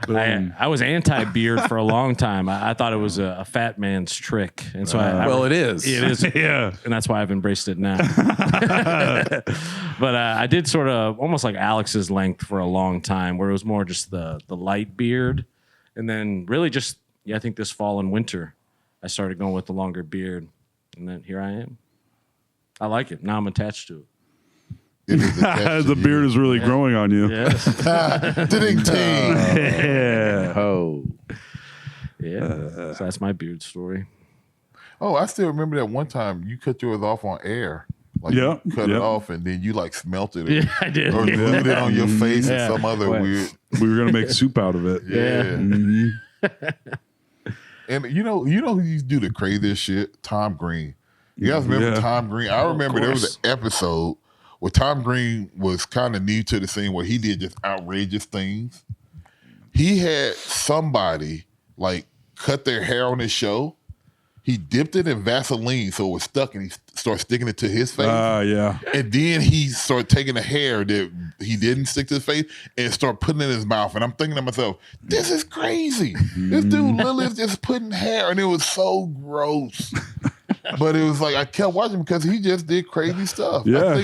I was anti-beard for a long time. I thought it was a fat man's trick, and so Well, it is. It is, Yeah. and that's why I've embraced it now. But I did sort of almost like Alex's length for a long time, where it was more just the light beard, and then really just I think this fall and winter, I started going with the longer beard, and then here I am. I like it. Now I'm attached to it. It is attached The to beard you. is really growing on you. Yes. Ding-ting. Yeah. Oh, Yeah. So that's my beard story. Oh, I still remember that one time you cut yours off on air. Like Yeah, you cut yeah. it off and then you like smelted it. Yeah, I did. Or glued it on your face Yeah. and some other Right. weird. We were gonna make soup out of it. Yeah. And you know who used to do the craziest shit? Tom Green. You guys remember Yeah. Tom Green? I remember there was an episode where Tom Green was kind of new to the scene where he did just outrageous things. He had somebody like cut their hair on his show. He dipped it in Vaseline so it was stuck and he started sticking it to his face. Yeah. And then he started taking the hair that he didn't stick to his face and start putting it in his mouth. And I'm thinking to myself, this is crazy. This dude literally is just putting hair, and it was so gross. But it was like I kept watching because he just did crazy stuff. Yeah.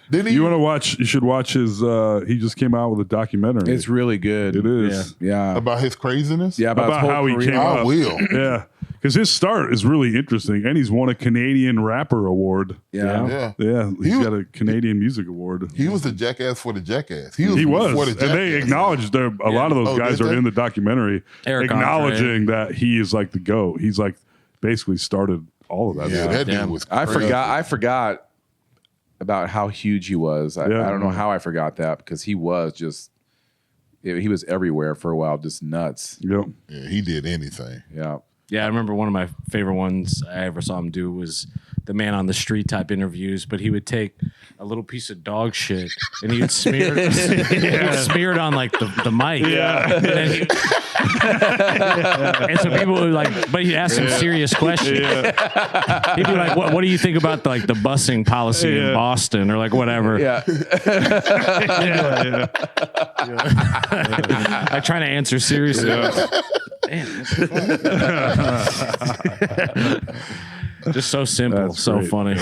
Then You should watch his he just came out with a documentary. it's really good. It is. Yeah. about his craziness? Yeah, about, his About whole how he career. came I up. will. Yeah. Because his start is really interesting, and he's won a Canadian Rapper Award. Yeah. Yeah. Yeah, he's was- got a Canadian Music Award. He was the jackass for the jackass. He He was. was, For the and they jackass. acknowledged there. A lot of those Oh, guys did are they? in the documentary, Eric acknowledging that he is like the GOAT. He's like basically started all of that. Yeah, stuff. that Damn. dude was I crazy. forgot about how huge he was. I don't know how I forgot that because he was just he was everywhere for a while, just nuts. Yep. Yeah, he did anything. Yeah. Yeah, I remember one of my favorite ones I ever saw him do was the man on the street type interviews, but he would take a little piece of dog shit and he would smear it on like the mic. Yeah. And, then and so people would like, but he'd ask some serious questions. Yeah. He'd be like, what do you think about like the busing policy in Yeah. Boston or like whatever? Yeah. Like trying to answer seriously. Just so simple, That's so great. funny.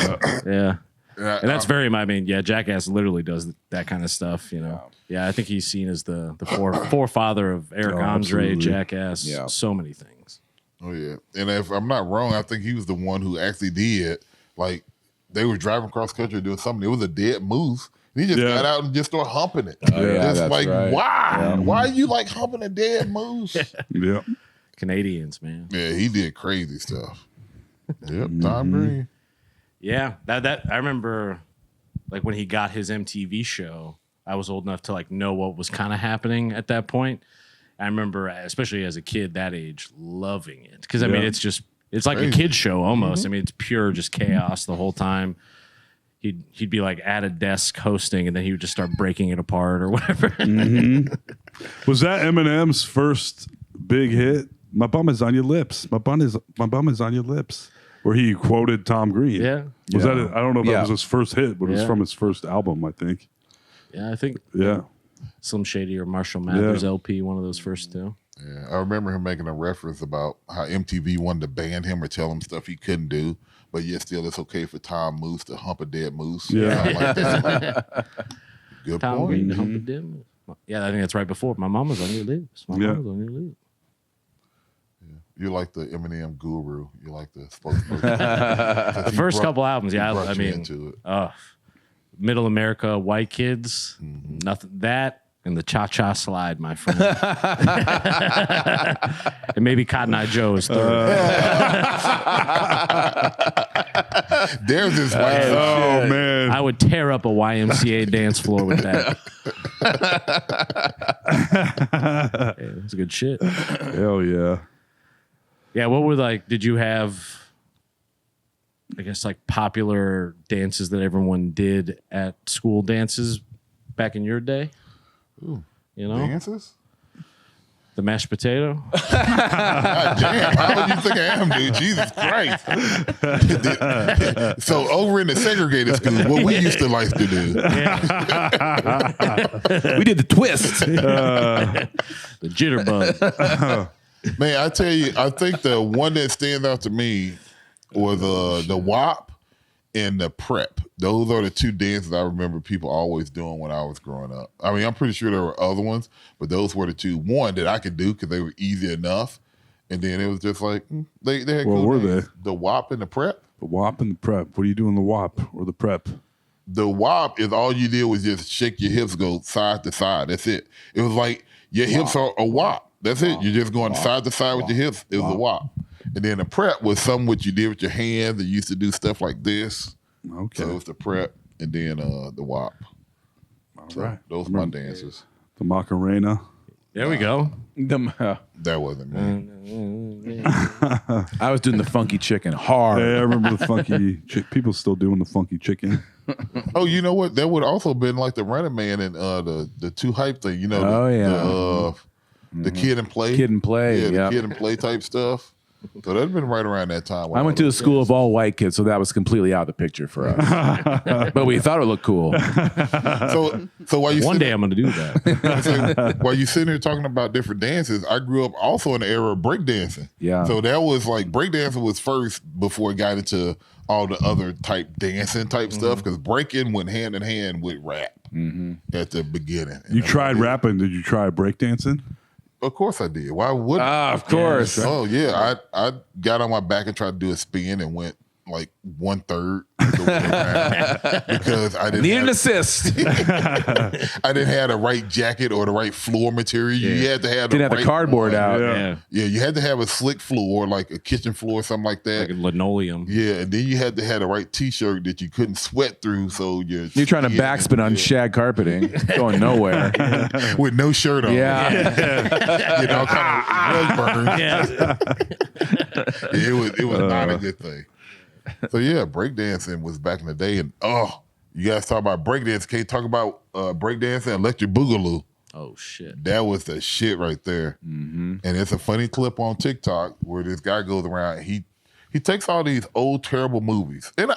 Yeah. Yeah, And that's Jackass literally does that kind of stuff, you know. Yeah, I think he's seen as the forefather of Eric Oh, Andre, absolutely. Jackass, Yeah. so many things. Oh yeah, and if I'm not wrong, I think he was the one who actually did. Like they were driving cross country doing something. It was a dead moose. And he just Yeah. got out and just started humping it. Oh, yeah, just that's like right. why? Why are you like humping a dead moose? Yep. Canadians, man. Yeah, he did crazy stuff. Yep, Tom Green. Yeah, that I remember, like when he got his MTV show, I was old enough to like know what was kind of happening at that point. I remember, especially as a kid that age, loving it because I mean Yeah. it's like a kid show almost. I mean it's pure just chaos the whole time. He'd be like at a desk hosting and then he would just start breaking it apart or whatever. Was that Eminem's first big hit? My bum is on your lips. My bum is on your lips. Where he quoted Tom Green. Yeah. Was that? I don't know if that Yeah. was his first hit, but it was Yeah. from his first album, I think. Yeah, I think Yeah. Slim Shady or Marshall Mathers Yeah. LP, one of those first two. Yeah, I remember him making a reference about how MTV wanted to ban him or tell him stuff he couldn't do, but yet still it's okay for Tom Moose to hump a dead moose. Yeah. Something like that. Good Tom point. Green, Hump a Dim. Yeah, I think that's right before. My mama's on your lips. My Yeah. mama's on your lips. You're like the Eminem guru. You're like the spokesperson. The first couple albums, yeah, brought I you mean, into it. Middle America, White Kids, nothing that, and the Cha Cha Slide, my friend, and maybe Cotton Eye Joe is third. There's this white Oh man. I would tear up a YMCA dance floor with that. Yeah, that's good shit. Hell yeah. Yeah, what were like? Did you have, I guess, like popular dances that everyone did at school dances back in your day? You know, dances. the mashed potato. God damn, how would you think I am, dude? Jesus Christ. So over in the segregated school, what we used to like to do. We did the twist. The jitterbug. Man, I tell you, I think the one that stands out to me was the WAP and the prep. Those are the two dances I remember people always doing when I was growing up. I mean, I'm pretty sure there were other ones, but those were the two. One that I could do because they were easy enough. And then it was just like, they had What cool were names. they? The WAP and the prep. The WAP and the prep. What do you do in the WAP or the prep? the WAP is all you did was just shake your hips, go side to side. That's it. It was like your hips are a WAP. That's it. You're just going side to side with your hips. It was a WAP. And then the prep was something what you did with your hands. You used to do stuff like this. Okay. So it was the prep and then the WAP. All So right. those are my dances. The Macarena. There we go. That wasn't me. I was doing the funky chicken hard. Hey, I remember the funky people still doing the funky chicken. Oh, you know what? That would also been like the Running Man and the two hype thing. You know, the Kid and Play. Kid and Play, Yeah, yep. the Kid and Play type stuff. So that'd been right around that time. I went to a school of all white kids, so that was completely out of the picture for us. But we thought it looked cool. So while you One day I'm going to do that. while you sitting here talking about different dances, I grew up also in the era of breakdancing. Yeah. So that was like breakdancing was first before it got into all the other type dancing type stuff because breaking went hand in hand with rap at the beginning. And You that's tried what I did. rapping. Did you try breakdancing? Of course I did. Why wouldn't I? Of course. Oh yeah, I got on my back and tried to do a spin and went like 1/3 because I didn't Need an have, assist. I didn't have the right jacket or the right floor material. You had to have Didn't have right the cardboard one. out. Yeah. Yeah, you had to have a slick floor, like a kitchen floor, something like that. Like a linoleum. Yeah, and then you had to have the right T-shirt that you couldn't sweat through, so you're You're trying to backspin on shag carpeting, going nowhere. with no shirt on. Yeah. You know, kind of rug burn. Yeah. It was not a good thing. So yeah, breakdancing was back in the day, and you guys talk about breakdance. Can't talk about breakdancing, electric boogaloo. Oh, shit. That was the shit right there. And it's a funny clip on TikTok where this guy goes around. He takes all these old terrible movies, and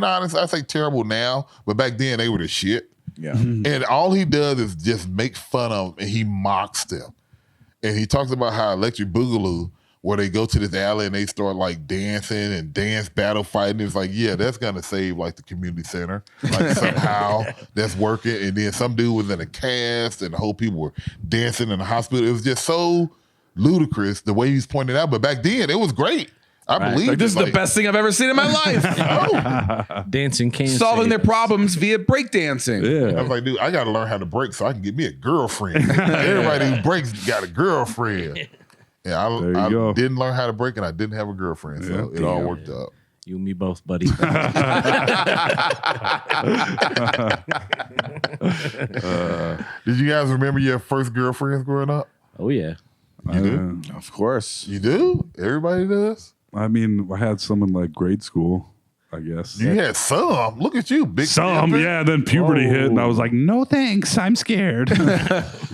honestly, I say terrible now, but back then they were the shit. Yeah. And all he does is just make fun of them, and he mocks them. And he talks about how Electric Boogaloo, where they go to this alley and they start like dancing and dance battle fighting. It's like, yeah, that's gonna save like the community center. Like somehow that's working. And then some dude was in a cast and the whole people were dancing in the hospital. It was just so ludicrous the way he's pointing out. But back then it was great. I believe Like, this is the best thing I've ever seen in my life. Dancing cane. Solving their problems via breakdancing. I Yeah. was like, dude, I got to learn how to break so I can get me a girlfriend. Everybody who breaks got a girlfriend. Yeah, There I you go. didn't learn how to break and I didn't have a girlfriend. So it all worked out. You and me both, buddy. Did you guys remember your first girlfriends growing up? Oh, yeah. You do? Of course. You do? Everybody does? I mean, I had some in like grade school, I guess. You had some. Look at you, big Some, pimpin'. yeah. Then puberty hit, and I was like, "No thanks, I'm scared."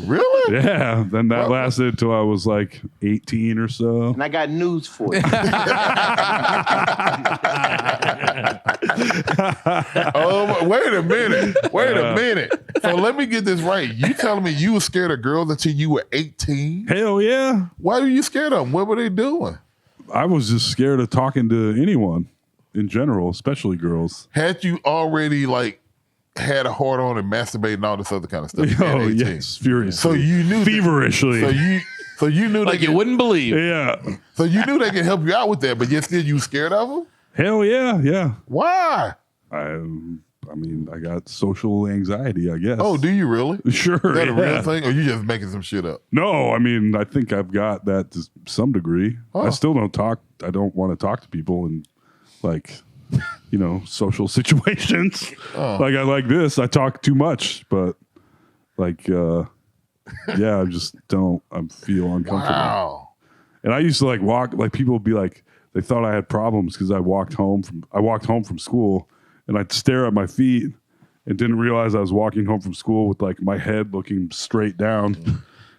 Really? Yeah. Then that lasted until I was like 18 or so. And I got news for you. Oh, wait a minute. Wait a minute. So let me get this right. You telling me you were scared of girls until you were 18? Hell yeah! Why were you scared of them? What were they doing? I was just scared of talking to anyone in general, especially girls. Had you already like had a heart on and masturbated and all this other kind of stuff? at Oh 18? yes, furiously. So you knew feverishly. So you knew Like they you could, wouldn't believe. yeah. so you knew they could help you out with that, but yet still you scared of them? Hell yeah, yeah. Why? I mean, I got social anxiety, I guess. Oh, do you really? Sure. Is that a yeah. real thing, or you just making some shit up? No, I mean, I think I've got that to some degree. I still don't talk. I don't want to talk to people in like, social situations. Like I like this. I talk too much, but like, yeah, I just don't. I feel uncomfortable. Wow. And I used to like walk. Like people would be like, they thought I had problems because I walked home from school, and I'd stare at my feet and didn't realize I was walking home from school with like my head looking straight down.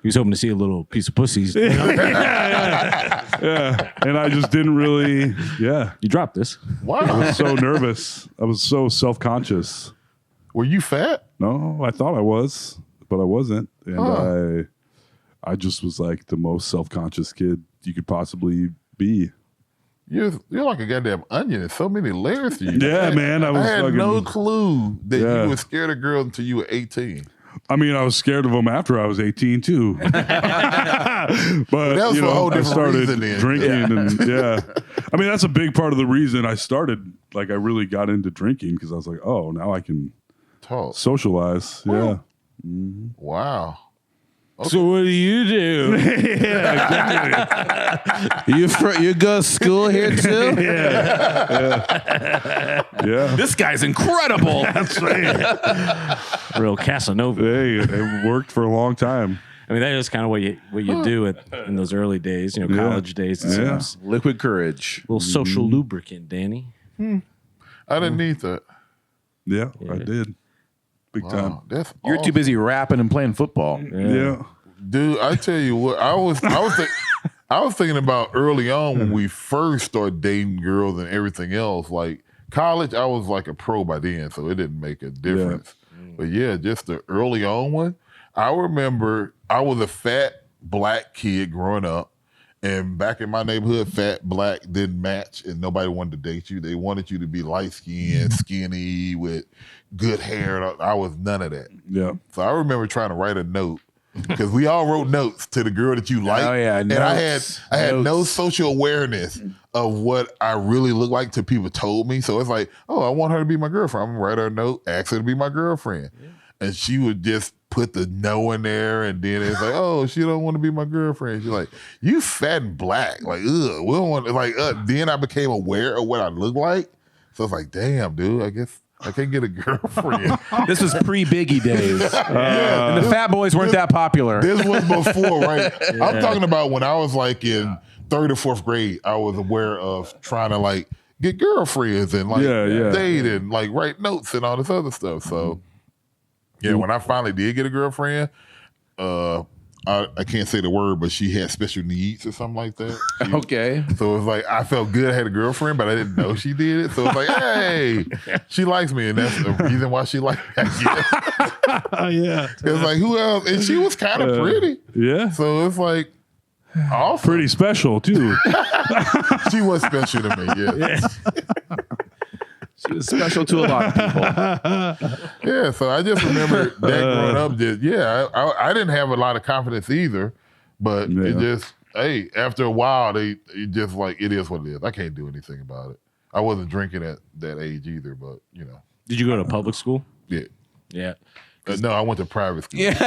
He was hoping to see a little piece of pussies. Yeah. And I just didn't really, You dropped this. I Wow. was so nervous. I was so self-conscious. Were you fat? No, I thought I was, but I wasn't. And I just was like the most self-conscious kid you could possibly be. You're like a goddamn onion. There's so many layers to you. Yeah, man. I was I had fucking, no clue that Yeah. you were scared of girls until you were 18. I mean, I was scared of them after I was 18 too. But that was you for a whole know, I different started reason then. drinking, and I mean, that's a big part of the reason I started. Like, I really got into drinking because I was like, oh, now I can Talk. socialize. Yeah. Wow. So what do you do? You go to school here too? Yeah. This guy's incredible. That's right. Real Casanova. Hey, it worked for a long time. I mean, that is kind of what you do in those early days, college days. It Yeah. seems. Liquid courage. A little social lubricant, Danny. I didn't need that. Yeah, I did. Big time. Wow, that's You're too busy rapping and playing football. Yeah. Dude, I tell you what, I was thinking about early on when we first started dating girls and everything else. Like college, I was like a pro by then, so it didn't make a difference. But yeah, just the early on one. I remember I was a fat black kid growing up, and back in my neighborhood, fat black didn't match, and nobody wanted to date you. They wanted you to be light skinned, skinny, with good hair. I was none of that. Yeah. So I remember trying to write a note. Because we all wrote notes to the girl that you like. Oh, yeah, and I had no social awareness of what I really looked like till people told me. So it's like, oh, I want her to be my girlfriend. I'm gonna write her a note, ask her to be my girlfriend. Yeah. And she would just put the no in there, and then it's like, oh, she don't want to be my girlfriend. She's like, you fat and black. Like, ugh, we don't want then I became aware of what I look like. So it's like, damn, dude, I guess I can't get a girlfriend. This was pre-Biggie days. And the fat boys weren't that popular. This was before, right? Yeah. I'm talking about when I was like in third or fourth grade, I was aware of trying to like get girlfriends and like date and like write notes and all this other stuff. So yeah, when I finally did get a girlfriend, I can't say the word, but she had special needs or something like that. Okay. So it was like, I felt good I had a girlfriend, but I didn't know she did it. So it's like, hey, she likes me. And that's the reason why she liked me, I guess. Yeah. It was like, who else? And she was kind of pretty. Yeah. So it's like, awesome. Pretty special, too. She was special to me, yeah. She was special to a lot of people. Yeah, so I just remember that growing up, I didn't have a lot of confidence either, but it just, hey, after a while, it just like, it is what it is. I can't do anything about it. I wasn't drinking at that age either, but, you know. Did you go to public school? Yeah. Yeah. No, I went to private school. Yeah.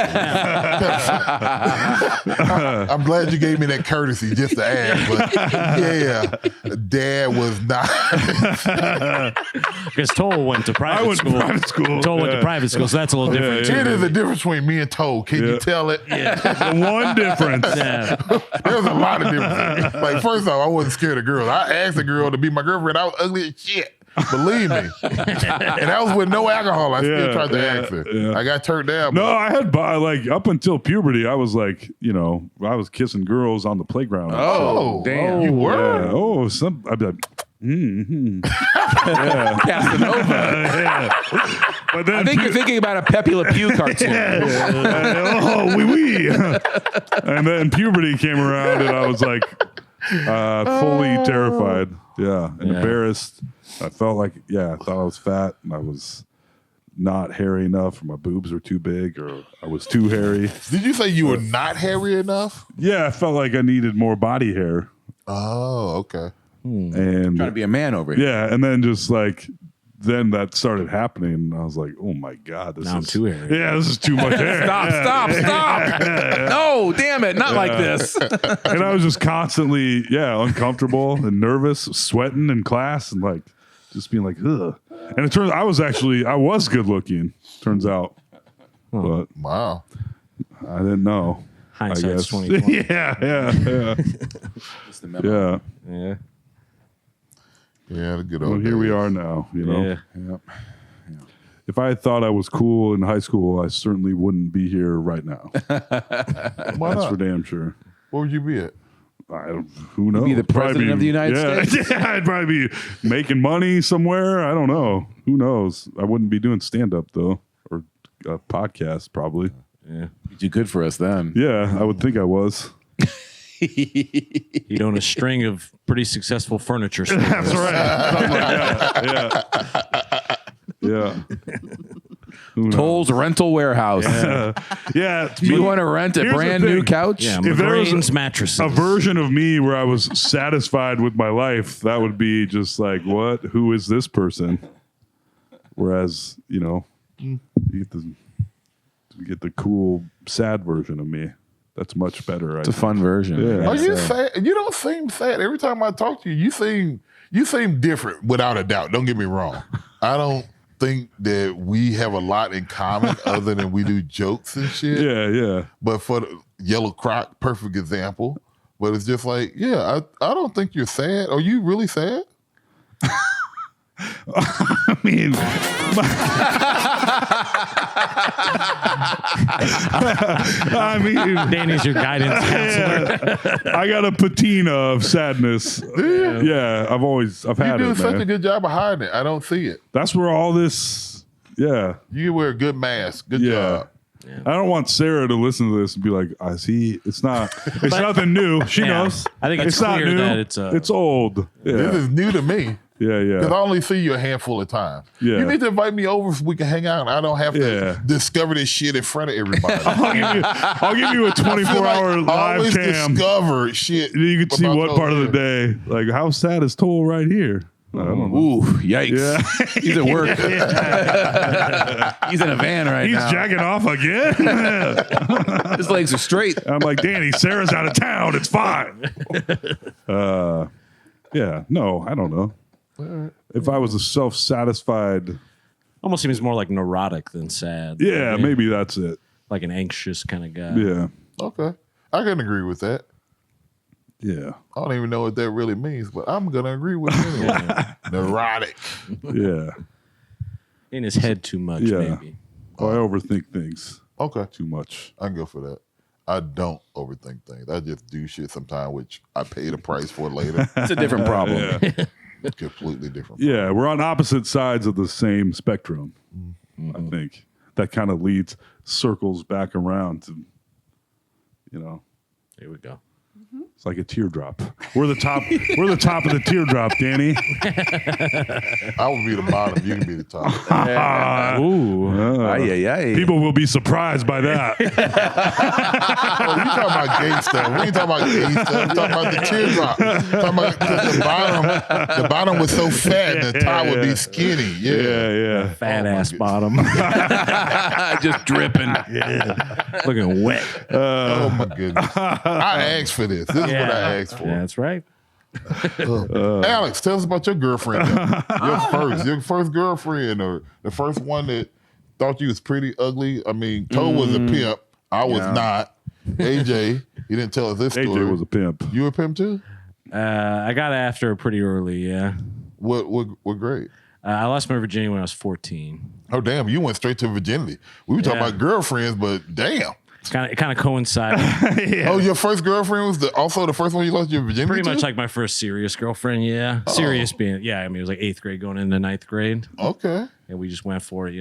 I'm glad you gave me that courtesy just to ask, but Dad was not. Because Toll went to private school. Toll went to private school, so that's a little different. It is a difference between me and Toll. Can you tell it? Yeah. The one difference. Yeah. There's a lot of difference. Like, first off, I wasn't scared of girls. I asked a girl to be my girlfriend. I was ugly as shit. Believe me. And that was with no alcohol. I still tried to ask her. Yeah. I got turned down. No, I had like up until puberty, I was like, I was kissing girls on the playground. Oh, damn. You were? Yeah. Oh, I'd be like, Casanova. yeah. But then I think you're thinking about a Pepe Le Pew cartoon. oh, wee. And then puberty came around, and I was like fully terrified. Yeah, and embarrassed. I felt like, I thought I was fat, and I was not hairy enough, or my boobs were too big, or I was too hairy. Did you say you were not hairy enough? Yeah, I felt like I needed more body hair. Oh, okay. And Trying to be a man over here. yeah, and then just like then that started happening, and I was like, oh my God, Now I'm too hairy. Yeah, this is too much hair. Stop. No, damn it. Not like this. And I was just constantly, uncomfortable and nervous, sweating in class, and like just being like, ugh. And it turns I was good looking, turns out. But Wow. I didn't know. Hindsight's 2020. Yeah. Just the memo. Yeah. Yeah, the good old Well, here days. we are now, Yeah. Yep. If I had thought I was cool in high school, I certainly wouldn't be here right now. Why That's not? for damn sure. Where would you be at? Who knows? Be the president of the United States? Yeah, I'd probably be making money somewhere. I don't know. Who knows? I wouldn't be doing stand-up, though, or a podcast, probably. Yeah. You do good for us then. Yeah, I would think I was. He'd own a string of pretty successful furniture stores. That's right. Something like that. Yeah. Toll's Rental Warehouse. Yeah. Do you want to rent a Here's the brand new thing. couch? Yeah, If there was McGrain's mattresses. a version of me where I was satisfied with my life, that would be just like, what? Who is this person? Whereas, you get the cool, sad version of me. That's much better. It's a fun version. Yeah. Are you sad? You don't seem sad. Every time I talk to you, you seem different without a doubt. Don't get me wrong. I don't think that we have a lot in common other than we do jokes and shit. Yeah. But for the Yellow Croc, perfect example. But it's just like, I don't think you're sad. Are you really sad? I mean, Danny's your guidance counselor. I got a patina of sadness. Yeah, I've You had do it, such man. a good job of hiding it. I don't see it. That's where all this, You wear a good mask. Good yeah. job. I don't want Sarah to listen to this and be like, I see, it's nothing new. She Yeah. knows. I think it's not clear new. that it's old. This Yeah. is new to me. Because I Yeah. only see you a handful of times. Yeah. You need to invite me over so we can hang out and I don't have to Yeah. discover this shit in front of everybody. I'll give you a I feel 24-hour I live always cam. discover shit. You can see about what those part of the here. day. Like, how sad is Toll right here? I don't know. Ooh, yikes. Yeah. He's at work. He's in a van right He's now. jacking off again. His legs are straight. I'm like, Danny, Sarah's out of town. It's fine. Yeah, no, I don't know. If I was a self-satisfied, Almost seems more like neurotic than sad. yeah, maybe that's it. Like an anxious kind of guy. Yeah, Okay. I can agree with that. yeah, I don't even know what that really means, but I'm going to agree with it anyway. Neurotic. yeah. In his head too much, Yeah. maybe. Oh, I overthink things Okay. too much. I can go for that. I don't overthink things. I just do shit sometimes, which I pay the price for later. It's a different problem. Yeah, Completely different. yeah. We're on opposite sides of the same spectrum. I think that kind of circles back around to, Here we go. it's like a teardrop. We're the top. We're the top of the teardrop, Danny. I would be the bottom. You can be the top. Ooh. Ay, ay, ay. People will be surprised by that. Oh, you talking about gay stuff. We ain't talking about gay stuff. We talking about the teardrop. Talking about 'cause the bottom was so fat and the top would be skinny. Yeah. Fat ass bottom. Just dripping. Looking wet. Oh my goodness. I asked for this. This is what I asked for. Yeah, that's right. Alex, tell us about your girlfriend. Your first girlfriend, or the first one that thought you was pretty ugly. I mean, Toe was a pimp. I was not. AJ, he didn't tell us this story. AJ was a pimp. You were a pimp too? I got after her pretty early, yeah. What grade? I lost my virginity when I was 14. Oh damn, you went straight to virginity. We were talking Yeah. about girlfriends, but damn. It kind of coincided. Oh, your first girlfriend was also the first one you lost your virginity Pretty to? much like my first serious girlfriend, yeah. Serious being, yeah, I mean, it was like 8th grade going into 9th grade. Okay. And we just went for it,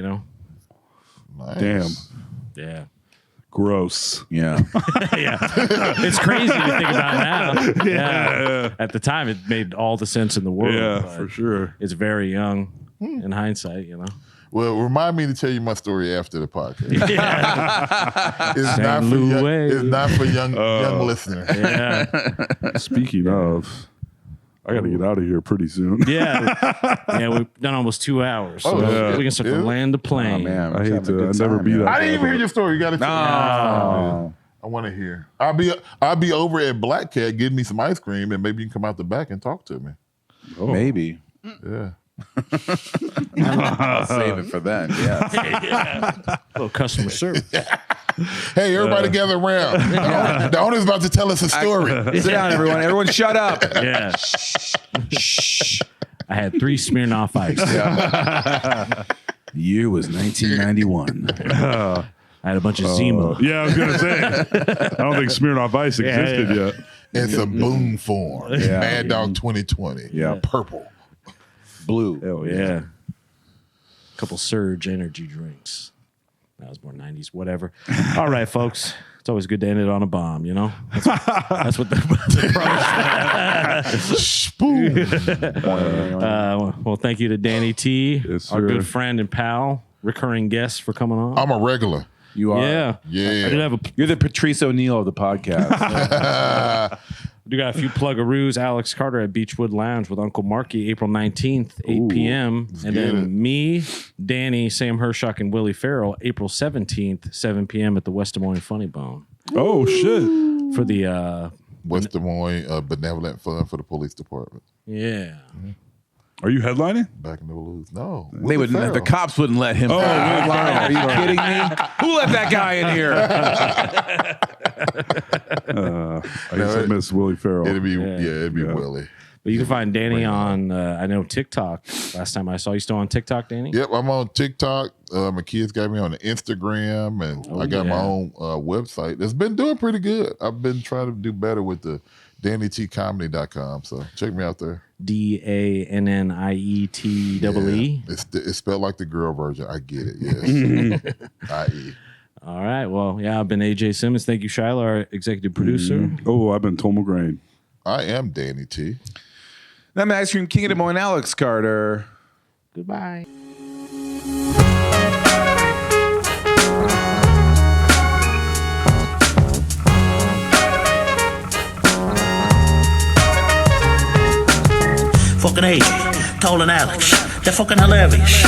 Nice. Damn. Yeah. Gross. Yeah. Yeah. It's crazy to think about now. Yeah. At the time, it made all the sense in the world. Yeah, but for sure. It's very young in hindsight, Well, remind me to tell you my story after the podcast. It's not for young listeners. Yeah. Speaking of, I got to get out of here pretty soon. Yeah. We've done almost 2 hours. So yeah. we can start to land the plane. Oh, man. I hate to. I never be that. I didn't even hear your story. You got to tell Oh. me. I want to hear. I'll be over at Black Cat getting me some ice cream, and maybe you can come out the back and talk to me. Maybe. Yeah. I'll save it for then. Yeah. A little customer service. Hey, everybody gather around. The owner's about to tell us a story. Sit down, everyone. Everyone shut up. Yeah. I had 3 Smirnoff Ice. The year was 1991. I had a bunch of Zima. Yeah, I was gonna say. I don't think Smirnoff Ice existed yet. It's a boom form. Yeah. Mad Dog 2020. Yeah. Purple. Blue. Hell Yeah. A couple Surge energy drinks. That was more 90s, whatever. All right, folks. It's always good to end it on a bomb, That's what the Spoon. well, thank you to Dannie Tee, Yes, our sir. good friend and pal. recurring guest for coming on. I'm a regular. You are. Yeah. Yeah. I did have a You're the Patrice O'Neill of the podcast. We got a few plug-a-roos. Alex Carter at Beechwood Lounge with Uncle Marky, April 19th, 8 p.m. And get then it. me, Danny, Sam Hershock, and Willie Farrell, April 17th, 7 p.m. at the West Des Moines Funny Bone Oh shit! for the, West Des Moines Benevolent Fund for the Police Department. yeah. Are you headlining? Back in the blues. No. They would. The cops wouldn't let him. Are you kidding me? Who let that guy in here? I used to miss Willie Farrell. It'd be it'd be Willie. But you can find Danny on, I know, TikTok. Last time I saw you still on TikTok, Danny? Yep, I'm on TikTok. My kids got me on the Instagram, and I got my own website. It's been doing pretty good. I've been trying to do better with the DannieTeeComedy.com. So check me out there. DANNIETEE. Yeah, it's spelled like the girl version. I get it. Yes. IE. All right. Well, yeah, I've been AJ Simmons. Thank you, Shiloh, our executive producer. Oh, I've been Tom McGrain. I am Dannie Tee. I'm Ice Cream King of Des Moines, Alex Carter. Goodbye. Fucking AJ, Toll and Alex. They're fucking hilarious.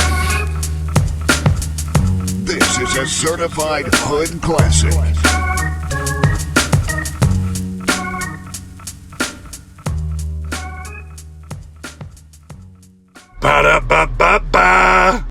This is a certified hood classic. Ba-da-ba-ba-ba.